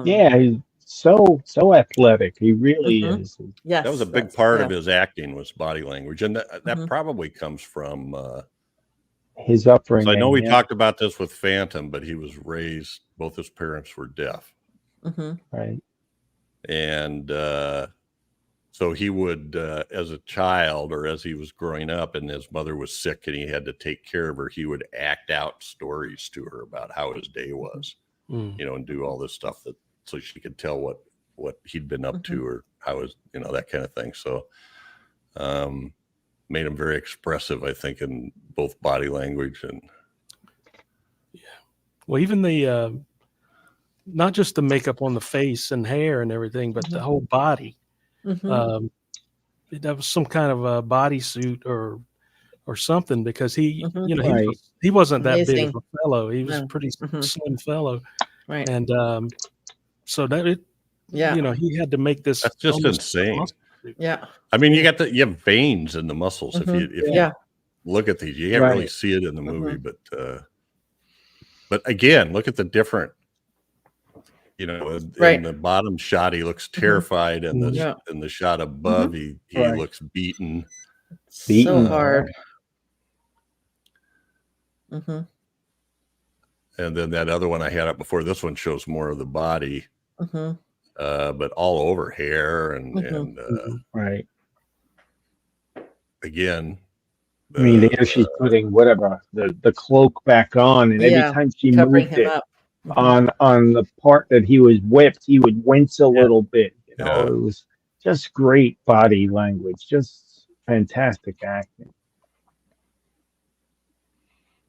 Yeah, he's so athletic. He really Mhm. is. Yes. that was a big that's- part yeah. of his acting was body language, and that Mhm. probably comes from. His So upbringing. I know we yeah. talked about this with Phantom, but he was raised. Both his parents were deaf, Mhm. Right. and so he would, as a child or as he was growing up, and his mother was sick, and he had to take care of her. He would act out stories to her about how his day was, Mm. and do all this stuff so she could tell what he'd been up to or how his, that kind of thing. So, made him very expressive, I think, in both body language and. Well, even the not just the makeup on the face and hair and everything, but the whole body. Mhm. That was some kind of a bodysuit or something, because he, Mhm. Right. he wasn't that big of Amazing. a fellow. He was a No. pretty Mhm. slim fellow, Right. and so that it, Yeah. he had to make this. That's just almost insane. impossible. Yeah. I mean, you have veins in the muscles. If you Yeah. look at these, you can't really Right. see it in the movie, but again, look at the different. In Right. the bottom shot, he looks terrified, and Yeah. in the shot above, he Right. looks beaten. So Beaten. hard. Mm-hmm. And then that other one I had up before, this one shows more of the body, Mm-hmm. but all over hair and Right. again. I mean, there she's putting whatever the cloak back on, and Yeah, every time she covering moved him it up. Mhm. on the part that he was whipped, he would wince a little bit. Yeah. It was just great body language, just fantastic acting.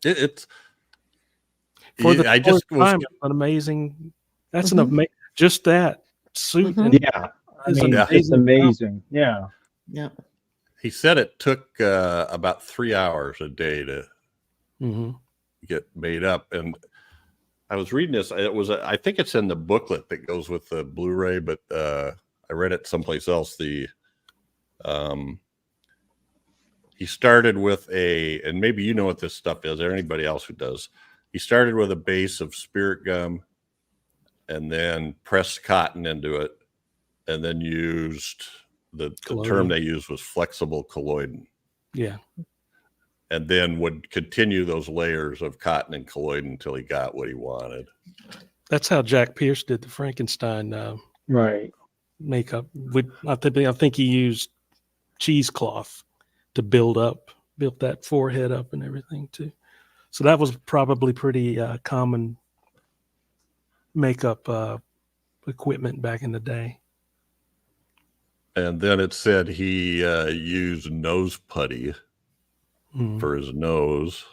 It's For the I just was time, an amazing. That's Mhm. an amazing. Just that suit. Mhm. And Yeah, I is mean, an it's amazing amazing. Yeah, Yeah. he said it took about 3 hours a day to Mhm. get made up. And I was reading this. It was I think it's in the booklet that goes with the Blu-ray, but I read it someplace else. He started with and maybe you know what this stuff is, or anybody else who does. He started with a base of spirit gum, and then pressed cotton into it, and then used the term Collodion. they used was flexible colloidin. Yeah. And then would continue those layers of cotton and colloidin until he got what he wanted. That's how Jack Pierce did the Frankenstein right. makeup. I think he used cheesecloth to build that forehead up and everything too. So that was probably pretty common makeup equipment back in the day. And then it said he used nose putty for his nose,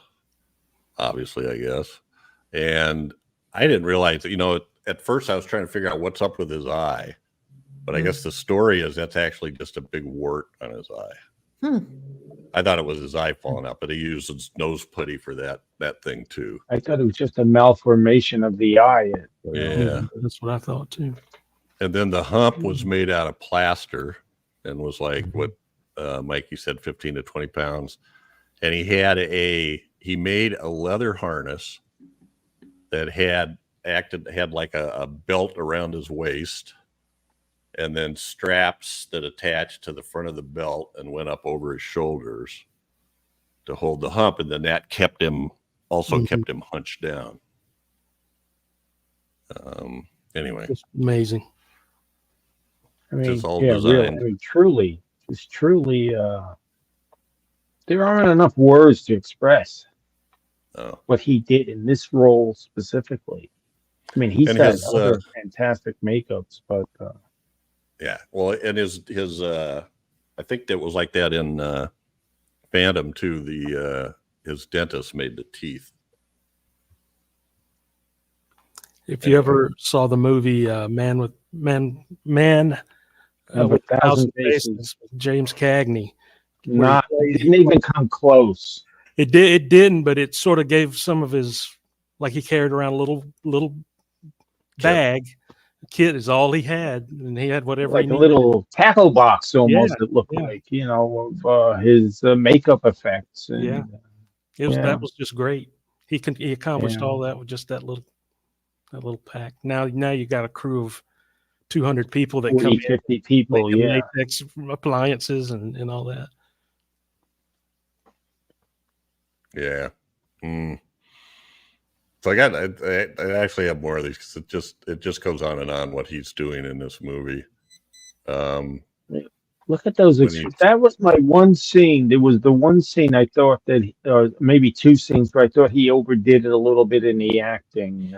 obviously, I guess. And I didn't realize that, at first I was trying to figure out what's up with his eye. But I guess the story is that's actually just a big wart on his eye. I thought it was his eye falling out, but he used his nose putty for that thing too. I thought it was just a malformation of the eye. Yeah. That's what I thought too. And then the hump was made out of plaster and was like what Mikey said, 15 to 20 pounds. And he made a leather harness that had like a belt around his waist, and then straps that attached to the front of the belt and went up over his shoulders to hold the hump. And then that kept him hunched down. Anyway, It's amazing. I mean, Just all yeah, really. designed. I mean, truly, there aren't enough words to express what he did in this role specifically. I mean, he's got other fantastic makeups, but yeah, well, and his I think that was like that in Phantom too. His dentist made the teeth. If you ever saw the movie Man with Of with a Thousand Faces. Faces with James Cagney, Not didn't even come close. it didn't, but it sort of gave some of his, like he carried around a little bag. Kit is all he had, and he had whatever Like he a needed. little tackle box almost. Yeah, It looked yeah. like, you know, of his makeup effects. And, Yeah. That was just great. He accomplished all that with just that little pack. Now you got a crew of 200 people that 40, come in, 50 people. make Yeah. latex appliances and all that. Yeah. So I actually have more of these because it just goes on and on what he's doing in this movie. Look at those. That was my one scene. There was the one scene I thought that, or maybe two scenes, but I thought he overdid it a little bit in the acting.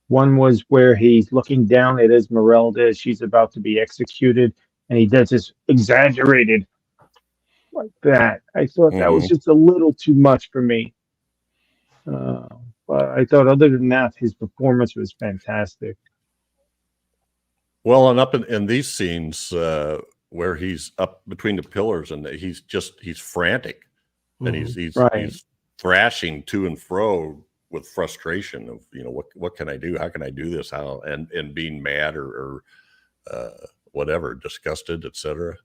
One was where he's looking down at Esmeralda as she's about to be executed, and he does this exaggerated like that. I thought that was just a little too much for me. But I thought other than that, his performance was fantastic. Well, and up in these scenes where he's up between the pillars and he's frantic, and he's thrashing to and fro with frustration of, you know, what can I do? How can I do this? How and being mad or whatever, disgusted, etc.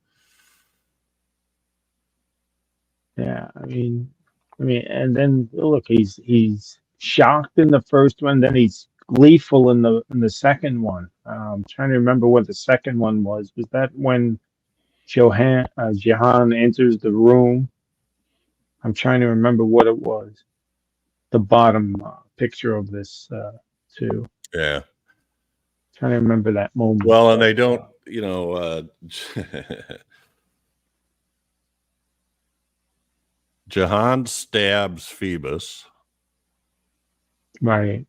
Yeah, I mean, and then look, he's shocked in the first one, then he's gleeful in the second one. I'm trying to remember what the second one was. Was that when Jehan enters the room? I'm trying to remember what it was. The bottom picture of this too. Yeah. Trying to remember that moment. Well, and they don't, you know, Jehan stabs Phoebus. Right.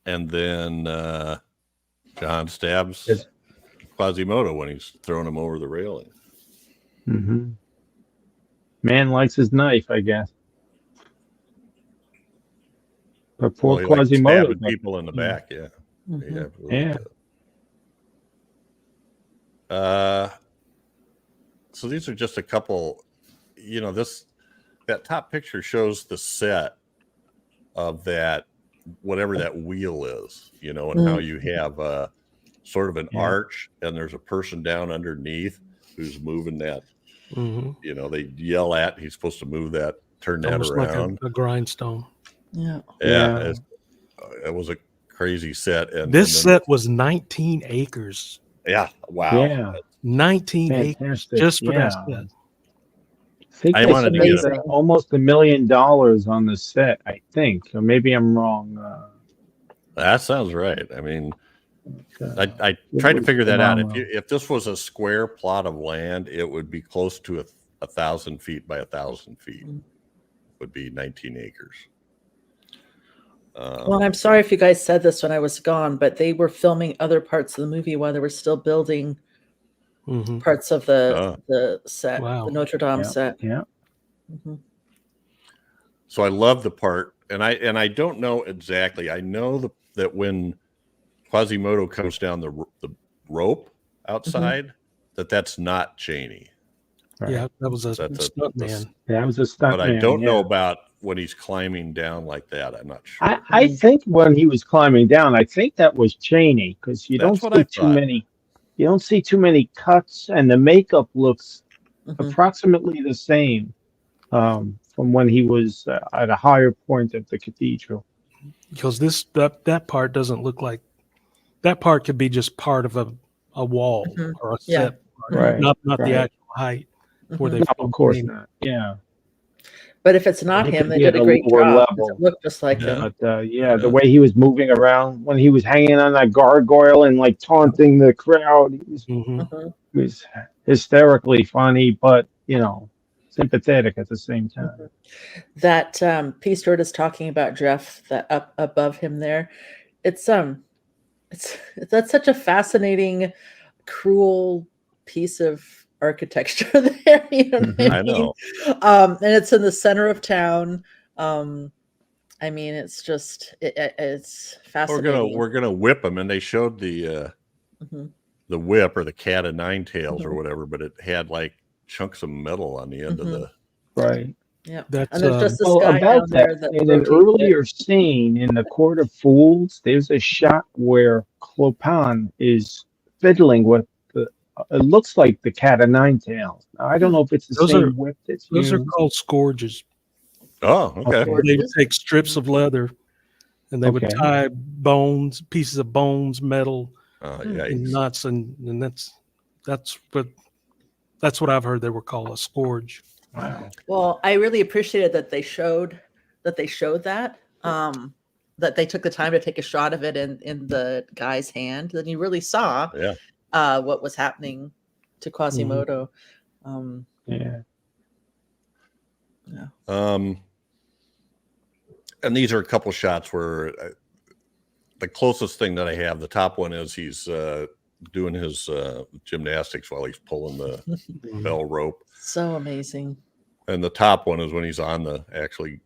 And then Jehan stabs Quasimodo when he's throwing him over the railing. Mm-hmm. Man likes his knife, I guess. But poor Quasimodo. Stabbing people in the back, yeah. Mm-hmm. Yeah. So these are just a couple, you know, that top picture shows the set of that, whatever that wheel is, you know, and how you have sort of an arch and there's a person down underneath who's moving that, you know, they yell at, he's supposed to move that, turn that Almost around. like a grindstone. Yeah. It was a crazy set. And this set was 19 acres. Yeah. Wow. Yeah. 19 acres just for that set. I wanted to get almost $1 million on the set, I think. Or maybe I'm wrong. That sounds right. I mean, I tried to figure that out. If this was a square plot of land, it would be close to 1,000 feet by 1,000 feet. Would be 19 acres. Well, I'm sorry if you guys said this when I was gone, but they were filming other parts of the movie while they were still building parts of the set, the Notre Dame set. Yeah. So I love the part, and I don't know exactly. I know that when Quasimodo comes down the rope outside, that's not Chaney. Right. Yeah, that was a stunt man. That was a stunt man. But I don't know about when he's climbing down like that. I'm not sure. I think when he was climbing down, I think that was Chaney, because you don't see too many. You don't see too many cuts, and the makeup looks approximately the same from when he was at a higher point of the cathedral. Because that part doesn't look like that part could be just part of a wall or a set, right? Not the actual height where they. No, of course not. Yeah. But if it's not him, they did a great job. It looked just like him. But the way he was moving around when he was hanging on that gargoyle and like taunting the crowd, he was hysterically funny, but you know, sympathetic at the same time. That piece Stuart is talking about, Jeff, that up above him there, that's such a fascinating, cruel piece of architecture there. You know what I mean? I know. And it's in the center of town. I mean, it's just it's We're fascinating. gonna whip him, and they showed the Mhm. the whip or the cat of nine tails or Mhm. whatever, but it had like chunks of metal on the end of Mhm. the. Right. Yeah, That's and there's just this Well, guy about down that, there that in an rotates it. earlier scene in the Court of Fools, there's a shot where Clopin is fiddling with the. It looks like the cat of nine tails. Now, I don't know if it's the Those are same whip that's those are used. called scourges. Oh, okay. Okay. They would take strips of leather and they would Okay. tie bones, pieces of bones, metal, Hmm. Yeah. and nuts, and that's what I've heard they were called, a scourge. Wow. Well, I really appreciated that they showed that that they took the time to take a shot of it in the guy's hand. Then you really saw Yeah. what was happening to Quasimodo. Yeah. Yeah. And these are a couple shots where the closest thing that I have, the top one is he's doing his gymnastics while he's pulling the bell rope. So amazing. And the top one is when he's on the actually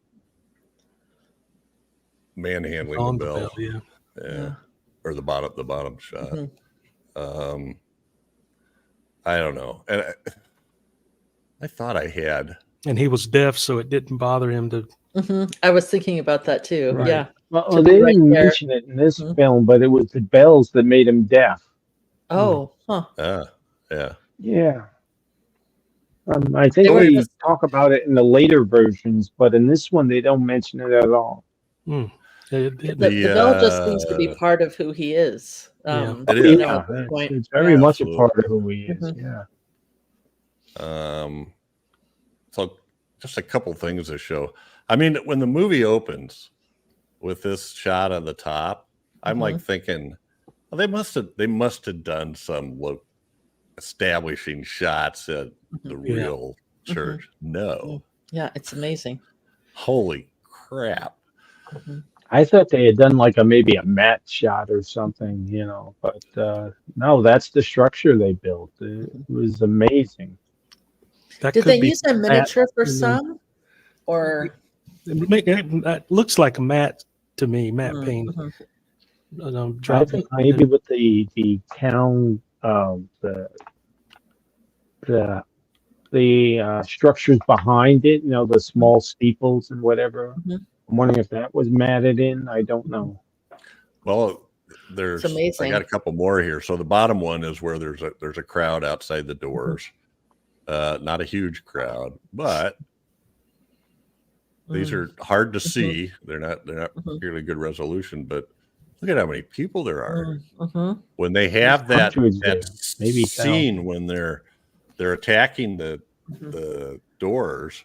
manhandling On the the bell. bell, yeah. Yeah. Or the bottom shot. Mhm. I don't know. And I thought I had. And he was deaf, so it didn't bother him to. I was thinking about that too. Right. Yeah. Well, To they be right didn't there. mention it in this Mhm. film, but it was the bells that made him deaf. Oh, huh. Yeah. Yeah. I think They were they just- talk about it in the later versions, but in this one they don't mention it at all. The bell just seems to be part of who he is. Yeah. It You is. know, at this point. It's very Yeah. much Absolutely. a part of who he is. Mhm. Yeah. So just a couple things to show. I mean, when the movie opens with this shot on the top, I'm like thinking, well, they must have done some establishing shots at the real church. No. Yeah, it's amazing. Holy crap. I thought they had done like maybe a matte shot or something, but no, that's the structure they built. It was amazing. That Did could they be use a matte, miniature for and then- some? Or That looks like a matte to me, matte Mhm, paint. mhm. I think maybe with the town, the structures behind it, the small steeples and whatever. Mhm. I'm wondering if that was matted in. I don't know. Well, It's I amazing. got a couple more here. So the bottom one is where there's a crowd outside the doors. Not a huge crowd, but these are hard to see. They're not particularly good resolution, but look at how many people there are. Mhm. When they have that Hundreds there, maybe scene when they're attacking the doors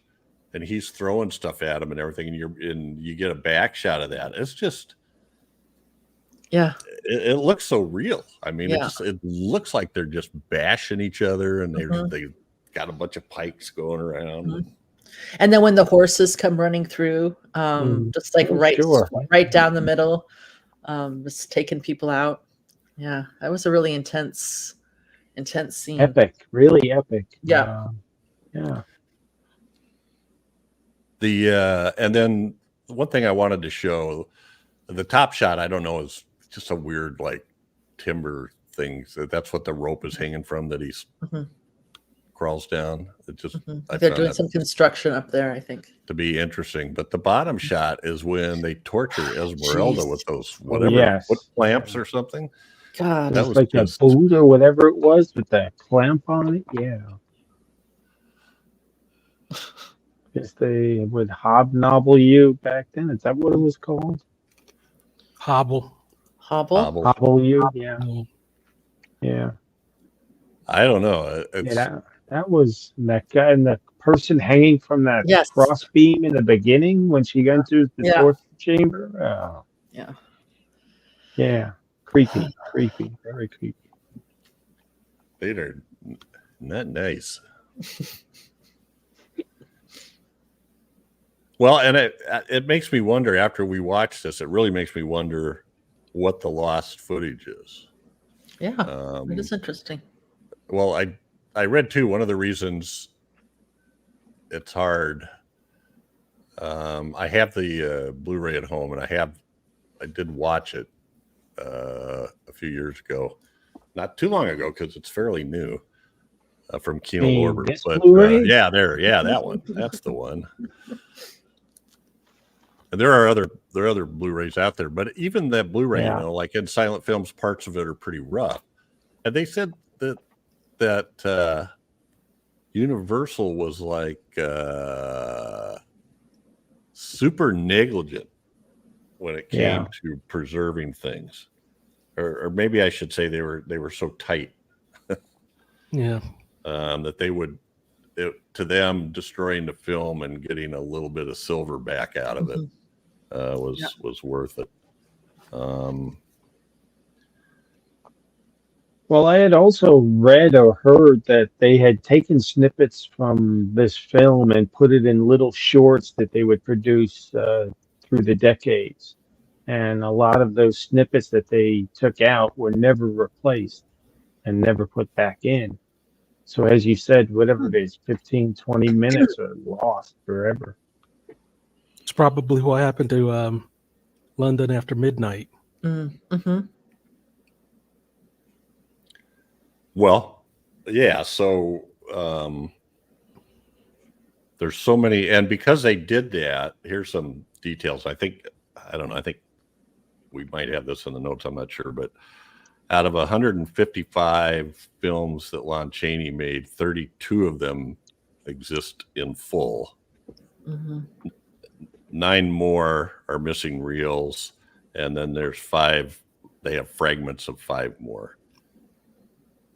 and he's throwing stuff at them and everything, and you get a back shot of that. It's just Yeah. it looks so real. I mean, Yeah. it looks like they're just bashing each other, and they got a bunch of pikes going around. And then when the horses come running through, just like Oh, right sure. right down the middle, just taking people out. Yeah, that was a really intense scene. Epic, really epic. Yeah. Yeah. And then one thing I wanted to show, the top shot, I don't know, is just a weird like timber thing. So that's what the rope is hanging from that he's crawls down. It just I They're found doing that some construction up there, I think. to be interesting. But the bottom shot is when they torture Esmeralda Jeez. with those whatever yes. foot clamps or something. God. That It's was like just a boot or whatever it was with that clamp on it. Yeah. Guess they would hobnoble you back then. Is that what it was called? Hobble. Hobble. Hobble you? Yeah. Yeah. I don't know. Yeah, that was that guy and the person hanging from that Yes. cross beam in the beginning when she got into the Yeah. torture chamber. Oh, Yeah. yeah. Creepy, very creepy. They're not nice. Well, and it makes me wonder after we watch this, it really makes me wonder what the lost footage is. Yeah. It is interesting. Well, I read too, one of the reasons it's hard I have the Blu-ray at home, and I did watch it a few years ago, not too long ago, because it's fairly new, from Kino Lorber. This But Blu-ray? that one. That's the one. And there are other Blu-rays out there, but even that Blu-ray, Yeah. you know, like in silent films, parts of it are pretty rough. And they said that Universal was like super negligent when it came to preserving things, or maybe I should say they were so tight Yeah. that to them destroying the film and getting a little bit of silver back out of it was worth it. Well, I had also read or heard that they had taken snippets from this film and put it in little shorts that they would produce through the decades. And a lot of those snippets that they took out were never replaced and never put back in. So as you said, whatever it is, 15, 20 minutes are lost forever. It's probably what happened to London After Midnight. Mm-hmm. Well, yeah. So there's so many, and because they did that, here's some details. I think we might have this in the notes. I'm not sure, but out of 155 films that Lon Chaney made, 32 of them exist in full. Mm-hmm. 9 more are missing reels, and then there's 5. They have fragments of 5 more.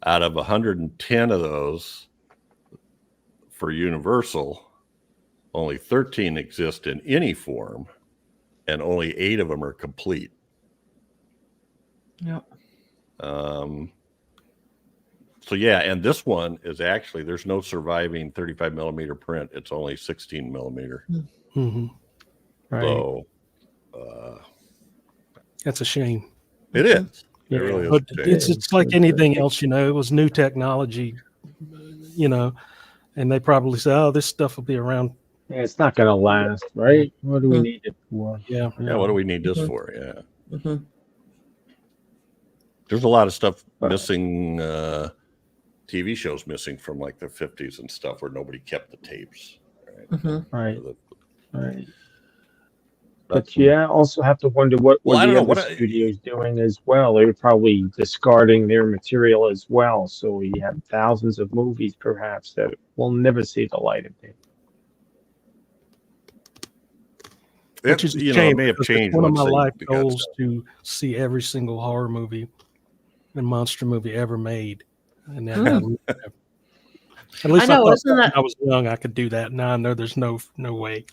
Out of 110 of those for Universal, only 13 exist in any form, and only 8 of them are complete. Yep. So yeah, and this one is actually, there's no surviving 35 millimeter print. It's only 16 millimeter. Mm-hmm. Right. So That's a shame. it is. Yeah. It really is. But a shame. it's like anything else, you know, it was new technology, you know, and they probably say, oh, this stuff will be around. Yeah, it's not going to last, right? What do we need it for? Yeah. Yeah, what do we need this for? Yeah. Mm-hmm. There's a lot of stuff missing, TV shows missing from like the 50s and stuff where nobody kept the tapes. Right. Mm-hmm. Right. So Right. But yeah, also have to wonder what Well, I the don't know, other studios doing as well. They're probably discarding their material as well. So we have thousands of movies perhaps that will never see the light of day. Which is a you know, shame, it may have because it's changed. one of my once they life got goals stuff. to see every single horror movie and monster movie ever made. And then at least I know, thought isn't that- when I was young I could do that. Now I know there's no way.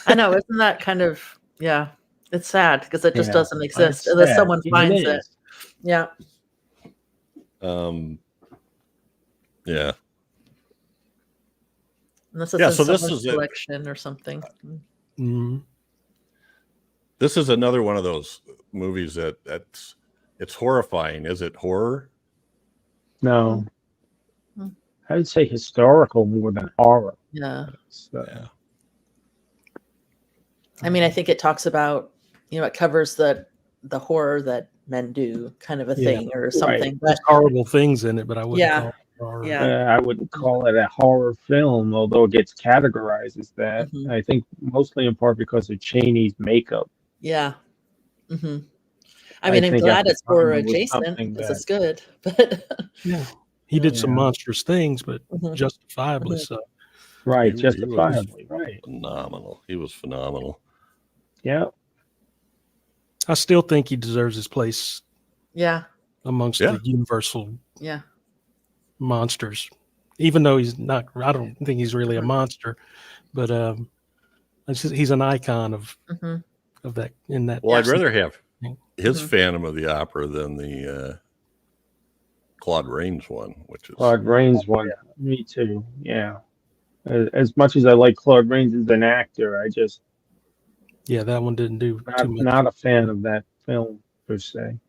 I know, isn't that kind of, yeah, it's sad because it just Yeah, doesn't exist it's unless sad. someone It finds it. is. Yeah. Yeah. Unless it's Yeah, in so this someone's is it. collection or something. Mm-hmm. This is another one of those movies it's horrifying. Is it horror? No. Hmm. I would say historical more than horror. Yeah. So, Yeah. I mean, I think it talks about, you know, it covers the horror that men do kind of a Yeah. thing or something. But There's horrible things in it, but I wouldn't Yeah. call it horror. Yeah. I wouldn't call it a horror film, although it gets categorized as that. Mhm. I think mostly in part because of Chaney's makeup. yeah. Hmm. I I mean, I'm think glad at the it's horror time it was adjacent something because that- it's good. But Yeah. He did some Yeah. monstrous things, but Mhm. justifiably Mhm. so. Right, He was justifiably, right. Phenomenal. He was phenomenal. Yeah. I still think he deserves his place yeah. amongst Yeah. the universal Yeah. monsters, even though he's not. I don't think he's really a monster, but he's an icon of Hmm. that in that. Well, I'd rather have Mhm. his Phantom of the Opera than the Claude Rains one, which is Claude Rains one. Me too. Yeah. As much as I like Claude Rains as an actor, I just Yeah, that one didn't do too much. not a fan of that film per se.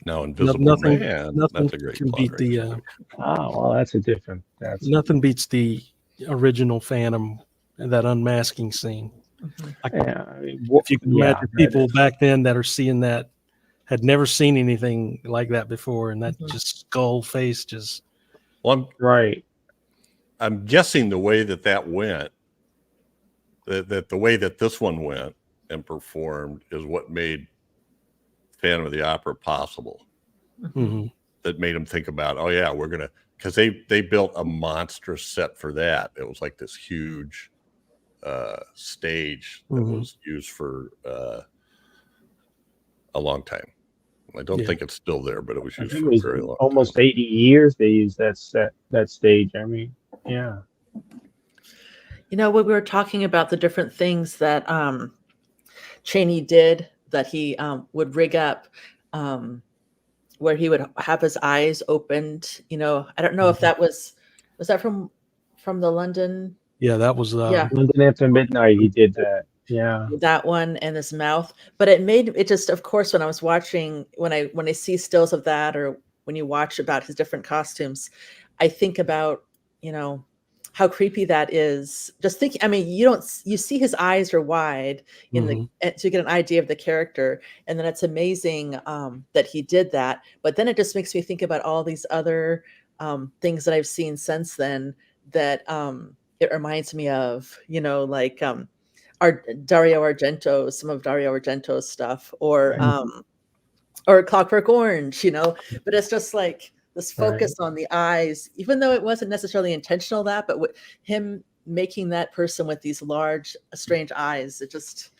now Invisible nothing- Man. nothing That's a great can Claude beat Rains the, movie. Oh, well, that's a different. That's Nothing beats the original Phantom and that unmasking scene. Yeah, I mean, If you can imagine people back then that are seeing that had never seen anything like that before, and that just skull face just. Well, right. I'm guessing the way that went, that the way that this one went and performed is what made Phantom of the Opera possible. Mm-hmm. That made them think about, oh yeah, we're gonna, because they built a monstrous set for that. It was like this huge stage that was used for a long time. I don't think it's still there, but it was used for a very long almost time. 80 years they used that stage. I mean, yeah. You know, when we were talking about the different things that Chaney did, that he would rig up, where he would have his eyes opened. You know, I don't know if that was that from the London. Yeah, that was London After Midnight. He did that. Yeah, that one and his mouth. But it made it just, of course, when I was watching, when I see stills of that, or when you watch about his different costumes, I think about, you know, how creepy that is. Just thinking, I mean, you see his eyes are wide in so you get an idea of the character, and then it's amazing that he did that. But then it just makes me think about all these other things that I've seen since then that it reminds me of, you know, like Dario Argento, some of Dario Argento's stuff, or Clockwork Orange, you know. But it's just like this focus on the eyes, even though it wasn't necessarily intentional but with him making that person with these large, strange eyes, it just.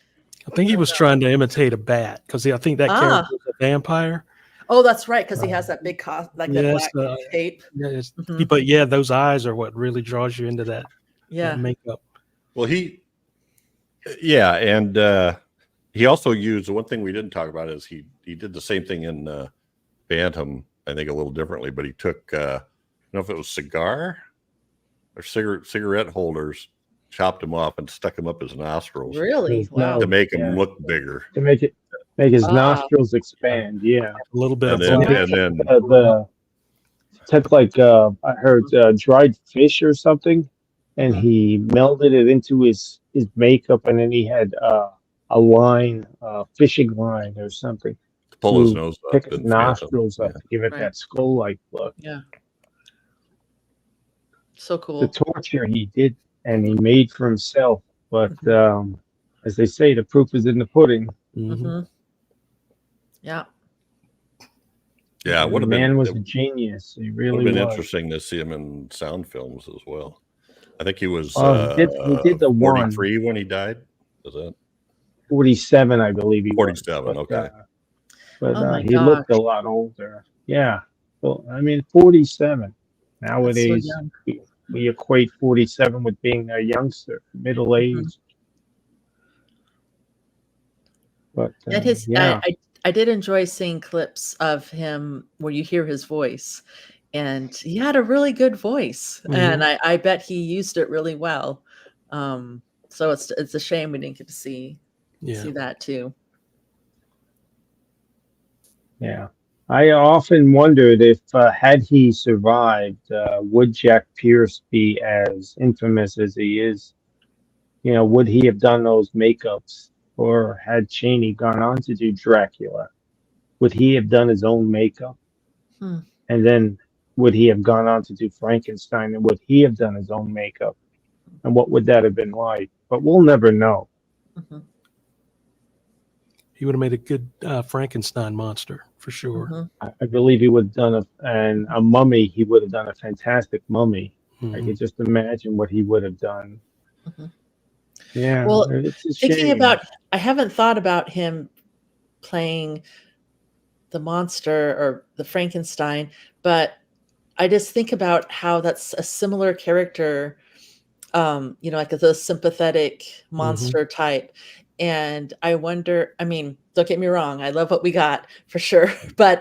I think he was trying to imitate a bat, because I think that character was a vampire. Oh, that's right, because he has that big that black cape. But yeah, those eyes are what really draws you into that makeup. Well, and he also used, one thing we didn't talk about is he did the same thing in Phantom, I think a little differently, but he took, I don't know if it was cigar or cigarette holders, chopped them off and stuck them up his nostrils. Really? Wow. To make him look bigger. To make his nostrils expand. Yeah. A little bit. And then took like I heard dried fish or something, and he melded it into his makeup, and then he had a line, fishing line or something. To pull his nose up. Pick his nostrils up to give it that skull-like look. Yeah. So cool. The torture he did, and he made for himself. But as they say, the proof is in the pudding. Yeah. Yeah, the man was a genius. He really would have been was. interesting to see him in sound films as well. I think he was he did the 43 when he died. Was that 47? I believe he 47. was. Okay. But he looked a lot older. Yeah. Well, I mean, 47. Nowadays, we equate 47 with being a youngster, middle age. But I did enjoy seeing clips of him where you hear his voice, and he had a really good voice, and I bet he used it really well. So it's a shame we didn't get to see that too. Yeah. I often wondered if had he survived, would Jack Pierce be as infamous as he is? You know, would he have done those makeups? Or had Chaney gone on to do Dracula, would he have done his own makeup? And then would he have gone on to do Frankenstein, and would he have done his own makeup? And what would that have been like? But we'll never know. He would have made a good Frankenstein monster for sure. I believe he would have done a mummy. He would have done a fantastic mummy. I could just imagine what he would have done. Yeah. Well, thinking about, I haven't thought about him playing the monster or the Frankenstein, but I just think about how that's a similar character, you know, like the sympathetic monster type. And I wonder, I mean, don't get me wrong, I love what we got for sure, but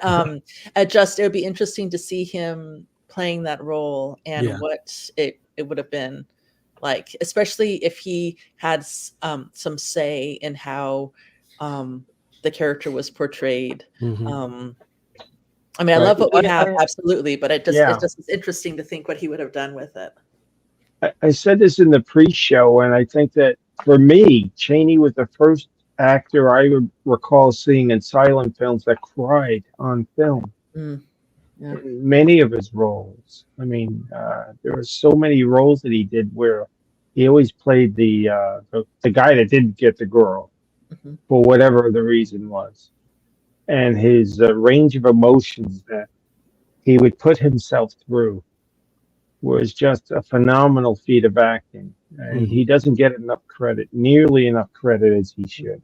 it would be interesting to see him playing that role and what it would have been like, especially if he had some say in how the character was portrayed. I mean, I love what we have, absolutely, but it's just it's interesting to think what he would have done with it. I said this in the pre-show, and I think that for me, Chaney was the first actor I would recall seeing in silent films that cried on film. Mm, yeah. In many of his roles. I mean, there were so many roles that he did where he always played the guy that didn't get the girl Mhm. for whatever the reason was, and his range of emotions that he would put himself through was just a phenomenal feat of acting. And he doesn't get enough credit, nearly enough credit as he should.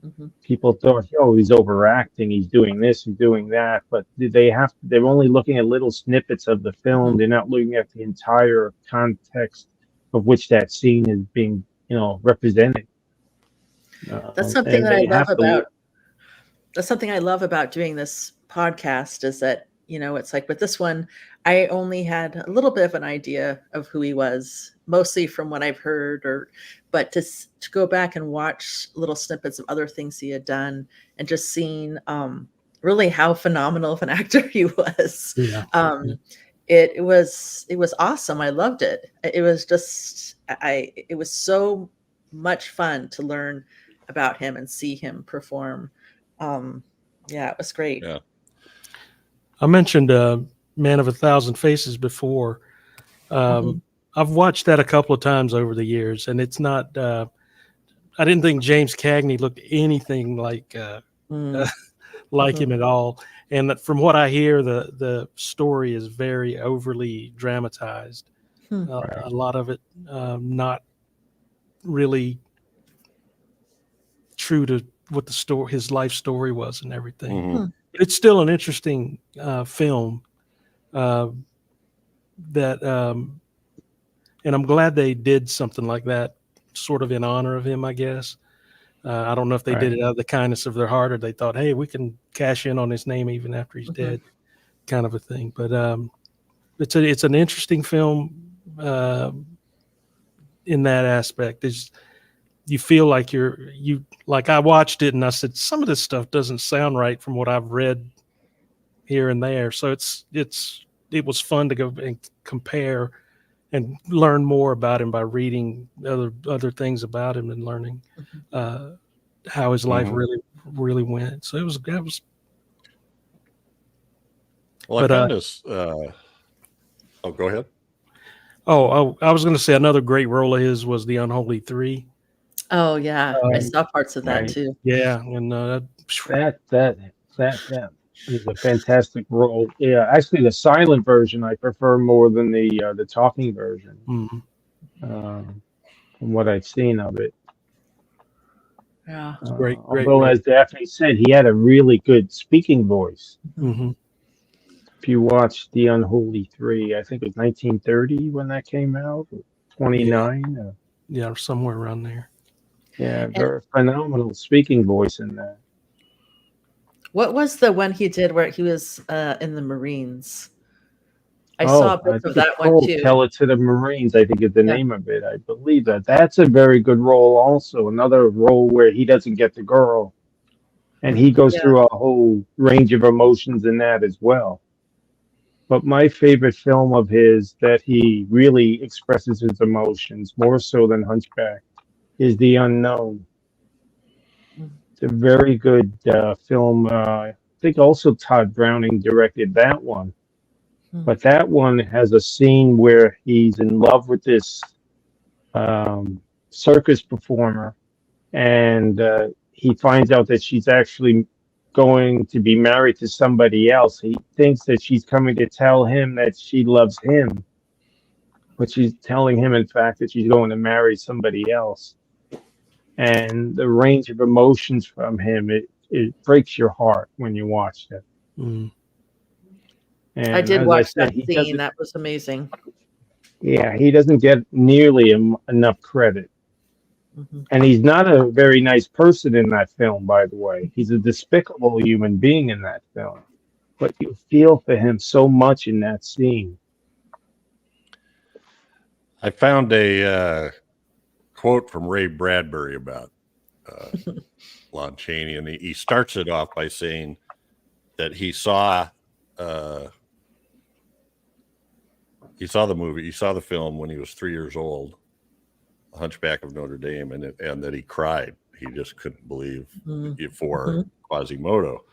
Mhm. People thought, oh, he's overacting, he's doing this, he's doing that, but they're only looking at little snippets of the film. Mhm. They're not looking at the entire context of which that scene is being, represented. That's something And that I they love have to about that's something I love about doing this podcast is that, it's like with this one, I only had a little bit of an idea of who he was, mostly from what I've heard, but to go back and watch little snippets of other things he had done and just seeing really how phenomenal of an actor he was. Yeah. It was awesome. I loved it. It was just it was so much fun to learn about him and see him perform. Yeah, it was great. Yeah. I mentioned Man of a Thousand Faces before. Mhm. I've watched that a couple of times over the years, and it's not. I didn't think James Cagney looked anything like Mm. like Mhm. him at all. And that from what I hear, the story is very overly dramatized. Hmm. A lot of it not really true to what his life story was and everything. Mhm. But it's still an interesting film that, and I'm glad they did something like that, sort of in honor of him, I guess. I don't know if they did it out of the kindness of their heart, or they thought, hey, we can cash in on his name even after he's dead, kind of a thing. But it's an interesting film in that aspect. You feel like like I watched it and I said, some of this stuff doesn't sound right from what I've read here and there. So it was fun to go and compare and learn more about him by reading other things about him and learning how his life really went. So that was. Well, I found this. Oh, go ahead. Oh, I was going to say another great role of his was The Unholy Three. Oh yeah, I saw parts of that too. Yeah, and that is a fantastic role. Yeah, actually, the silent version I prefer more than the talking version. From what I've seen of it. Yeah, great. Although, Role. as Daphne said, he had a really good speaking voice. Mm-hmm. If you watch The Unholy Three, I think it was 1930 when that came out, 29. Yeah, somewhere around there. Yeah, very phenomenal speaking voice in that. What was the one he did where he was in the Marines? I saw bits of that one too. Tell It to the Marines, I think is the name of it. I believe that's a very good role also. Another role where he doesn't get the girl. And he goes through a whole range of emotions in that as well. But my favorite film of his that he really expresses his emotions more so than Hunchback is The Unknown. It's a very good film. I think also Todd Browning directed that one. But that one has a scene where he's in love with this circus performer, and he finds out that she's actually going to be married to somebody else. He thinks that she's coming to tell him that she loves him, but she's telling him, in fact, that she's going to marry somebody else. And the range of emotions from him, it breaks your heart when you watch it. Mm. And I did as watch said, that scene. That was amazing. Yeah, he doesn't get nearly enough credit. And he's not a very nice person in that film, by the way. He's a despicable human being in that film. But you feel for him so much in that scene. I found a quote from Ray Bradbury about Lon Chaney, and he starts it off by saying that he saw he saw the movie, he saw the film when he was 3 years old, Hunchback of Notre Dame, and that he cried. He just couldn't believe it for Quasimodo.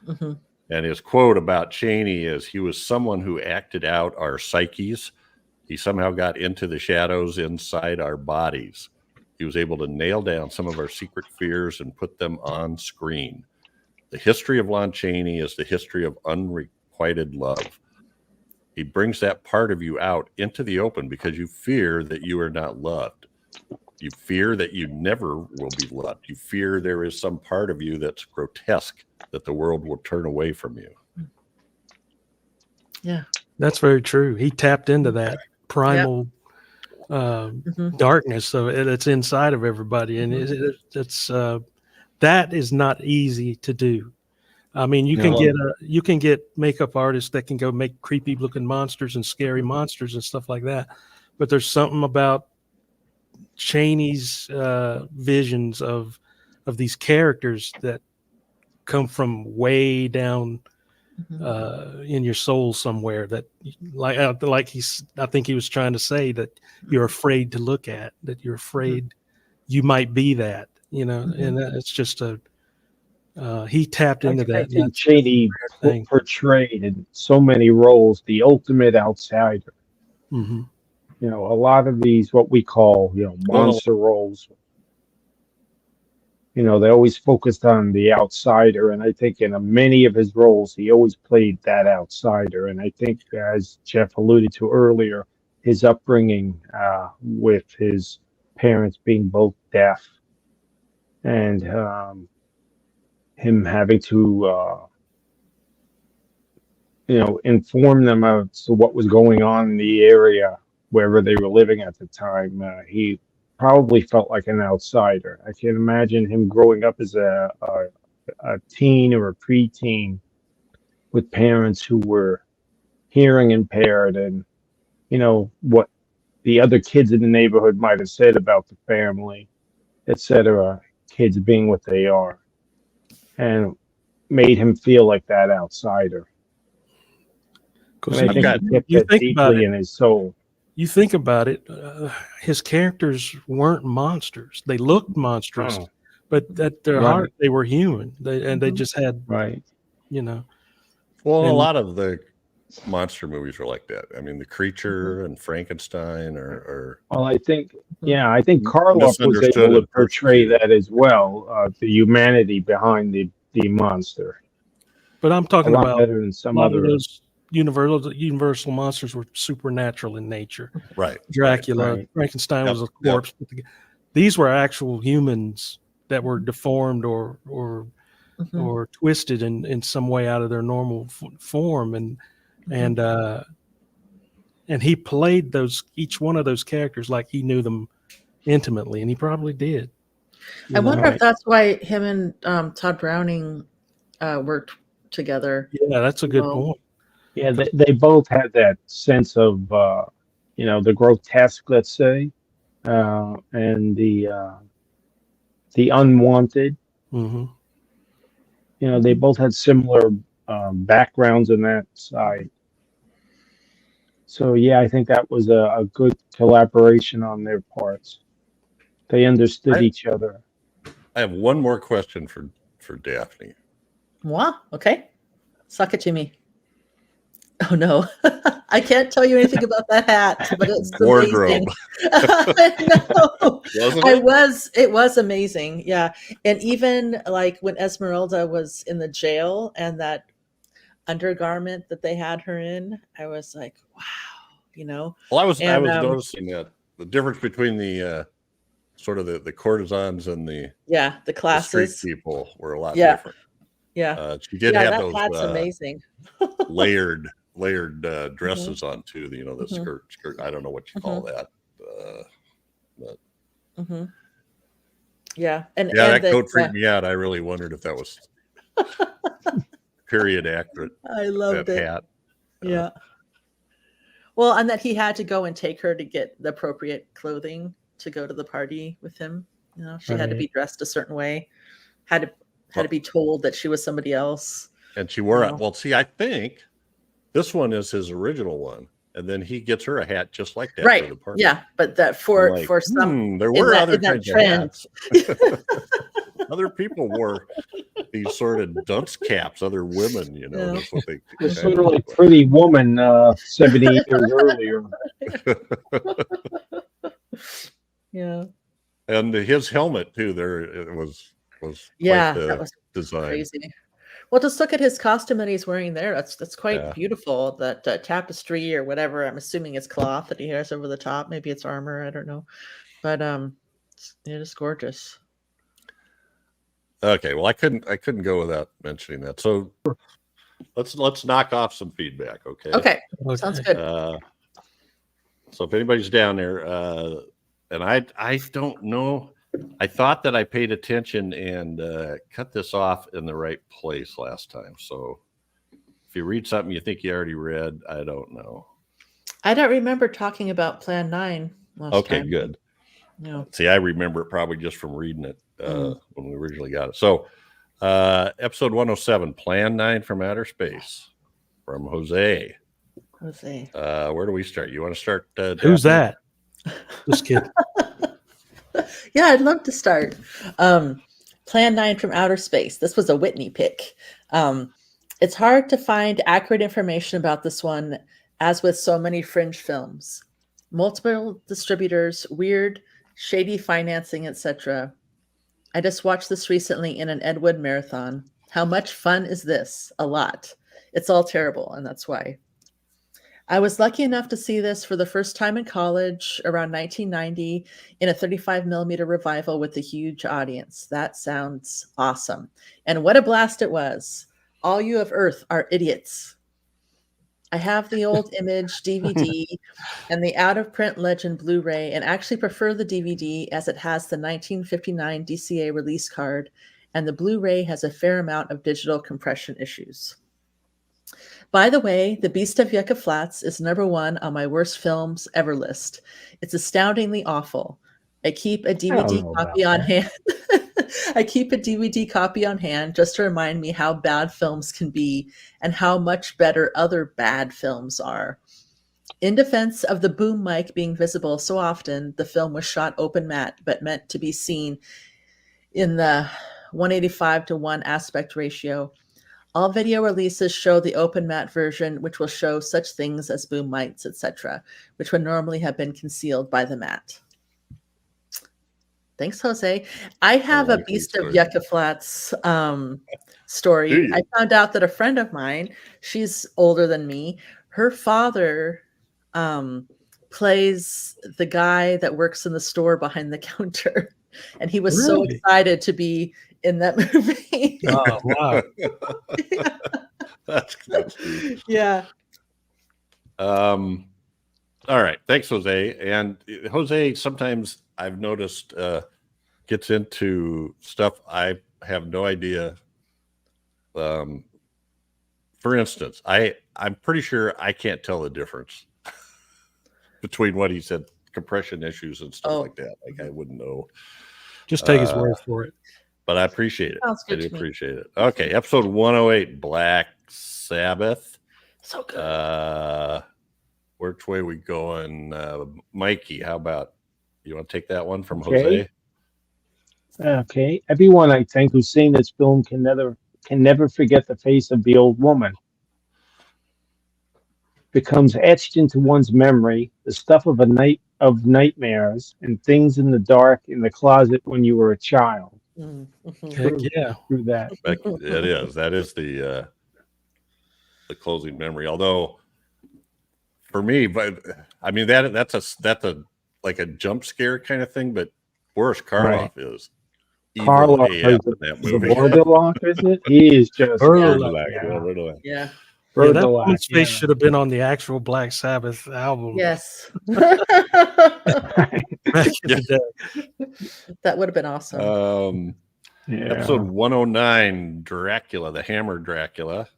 Mm-hmm. And his quote about Chaney is, he was someone who acted out our psyches. He somehow got into the shadows inside our bodies. He was able to nail down some of our secret fears and put them on screen. The history of Lon Chaney is the history of unrequited love. He brings that part of you out into the open because you fear that you are not loved. You fear that you never will be loved. You fear there is some part of you that's grotesque, that the world will turn away from you. Yeah. That's very true. He tapped into that primal darkness, so it's inside of everybody, and it's that is not easy to do. I mean, you can get makeup artists that can go make creepy looking monsters and scary monsters and stuff like that, but there's something about Chaney's visions of these characters that come from way down in your soul somewhere, that like I think he was trying to say that you're afraid to look at, that you're afraid you might be that, and it's just he tapped into that. I think Chaney portrayed in so many roles the ultimate outsider. Mm-hmm. A lot of these, what we call, monster roles, they always focused on the outsider. And I think in many of his roles, he always played that outsider. And I think, as Jeff alluded to earlier, his upbringing with his parents being both deaf and him having to, inform them of what was going on in the area wherever they were living at the time. He probably felt like an outsider. I can imagine him growing up as a teen or a preteen with parents who were hearing impaired, and what the other kids in the neighborhood might have said about the family, etc. Kids being what they are, and made him feel like that outsider. And I think he kept that deeply in his soul. You think about it, his characters weren't monsters. They looked monstrous, but at their heart, they were human. They just had, Well, a lot of the monster movies are like that. I mean, The Creature and Frankenstein or well, I think Karloff was able to portray that as well, the humanity behind the monster. But I'm talking about better than some other. Those universal monsters were supernatural in nature. Right. Dracula, Frankenstein was a corpse. But these were actual humans that were deformed or twisted in some way out of their normal form, and he played each one of those characters like he knew them intimately, and he probably did. I wonder if that's why him and Todd Browning worked together. Yeah, that's a good point. Yeah, they both had that sense of, the grotesque, let's say, and the unwanted. Mm-hmm. They both had similar backgrounds in that side. So, yeah, I think that was a good collaboration on their parts. They understood each other. I have one more question for Daphne. What? Okay. Suck it to me. Oh no, I can't tell you anything about that hat, but it's wardrobe. No, it was amazing. Yeah. And even like when Esmeralda was in the jail and that undergarment that they had her in, I was like, wow, Well, I was noticing that the difference between the sort of the courtesans and the classes, the street people were a lot different. Yeah. She did have those hat's amazing. layered dresses on too. The skirt. I don't know what you call that. But and that coat freaked me out. I really wondered if that was period accurate. I loved that it. Hat. Yeah. Well, and that he had to go and take her to get the appropriate clothing to go to the party with him. She had to be dressed a certain way. Had to be told that she was somebody else. And she wore it. Well, see, I think this one is his original one. and then he gets her a hat just like that for Right. the party. Yeah. But that for some there were other in that kinds of trend. hats. Other people wore these sort of dunce caps. Other women, that's what they. It's sort of like Pretty Woman 70 years earlier. Yeah. And his helmet too. There it was Yeah, quite the that was design. crazy. Well, just look at his costume that he's wearing there. That's quite Yeah. beautiful. That tapestry or whatever. I'm assuming it's cloth that he has over the top. Maybe it's armor. I don't know. But it is gorgeous. Okay, well, I couldn't go without mentioning that. So let's knock off some feedback. Okay. Sounds good. So if anybody's down there, and I don't know, I thought that I paid attention and cut this off in the right place last time. So if you read something you think you already read, I don't know. I don't remember talking about Plan 9 last Okay, time. good. No. See, I remember it probably just from reading it when we originally got it. So episode 107, Plan 9 from Outer Space, from Jose. Jose. Where do we start? You want to start? Who's Daphne? that? Just kidding. Yeah, I'd love to start. Plan 9 from Outer Space. This was a Whitney pick. It's hard to find accurate information about this one, as with so many fringe films. Multiple distributors, weird, shady financing, etc. I just watched this recently in an Ed Wood marathon. How much fun is this? A lot. It's all terrible, and that's why. I was lucky enough to see this for the first time in college around 1990 in a 35mm revival with a huge audience. That sounds awesome. And what a blast it was. All you of Earth are idiots. I have the old Image DVD and the out-of-print Legend Blu-ray, and actually prefer the DVD as it has the 1959 DCA release card, and the Blu-ray has a fair amount of digital compression issues. By the way, The Beast of Yucca Flats is #1 on my worst films ever list. It's astoundingly awful. I keep a DVD copy on hand. I keep a DVD copy on hand just to remind me how bad films can be and how much better other bad films are. In defense of the boom mic being visible so often, the film was shot open matte, but meant to be seen in the 185:1 aspect ratio. All video releases show the open matte version, which will show such things as boom mics, etc., which would normally have been concealed by the matte. Thanks, Jose. I have a Beast of Yucca Flats story. I found out that a friend of mine, she's older than me, her father plays the guy that works in the store behind the counter. And he was so excited to be in that movie. Oh, wow. Yeah. That's neat. Yeah. All right. Thanks, Jose. And Jose, sometimes I've noticed gets into stuff I have no idea. For instance, I'm pretty sure I can't tell the difference between what he said, compression issues and stuff like that. Like I wouldn't know. Just take his word for it. But I appreciate it. I do appreciate it. Okay, episode 108, Black Sabbath. So good. Which way we going? Mikey, how about you want to take that one from Jose? Okay. Everyone, I think, who's seen this film can never forget the face of the old woman. Becomes etched into one's memory, the stuff of a night of nightmares and things in the dark in the closet when you were a child. Mm-hmm. Heck yeah. Through that. It is. That is the closing memory. Although for me, but I mean that's a like a jump scare kind of thing. But Boris Karloff is evil Karloff AF is in that the movie. Bordelot, is it? He is just Bordelot. Yeah. Yeah, that woman's face should have been on the actual Black Sabbath album. Yes. Back in the day. That would have been awesome. Episode 109, Dracula, the Hammer Dracula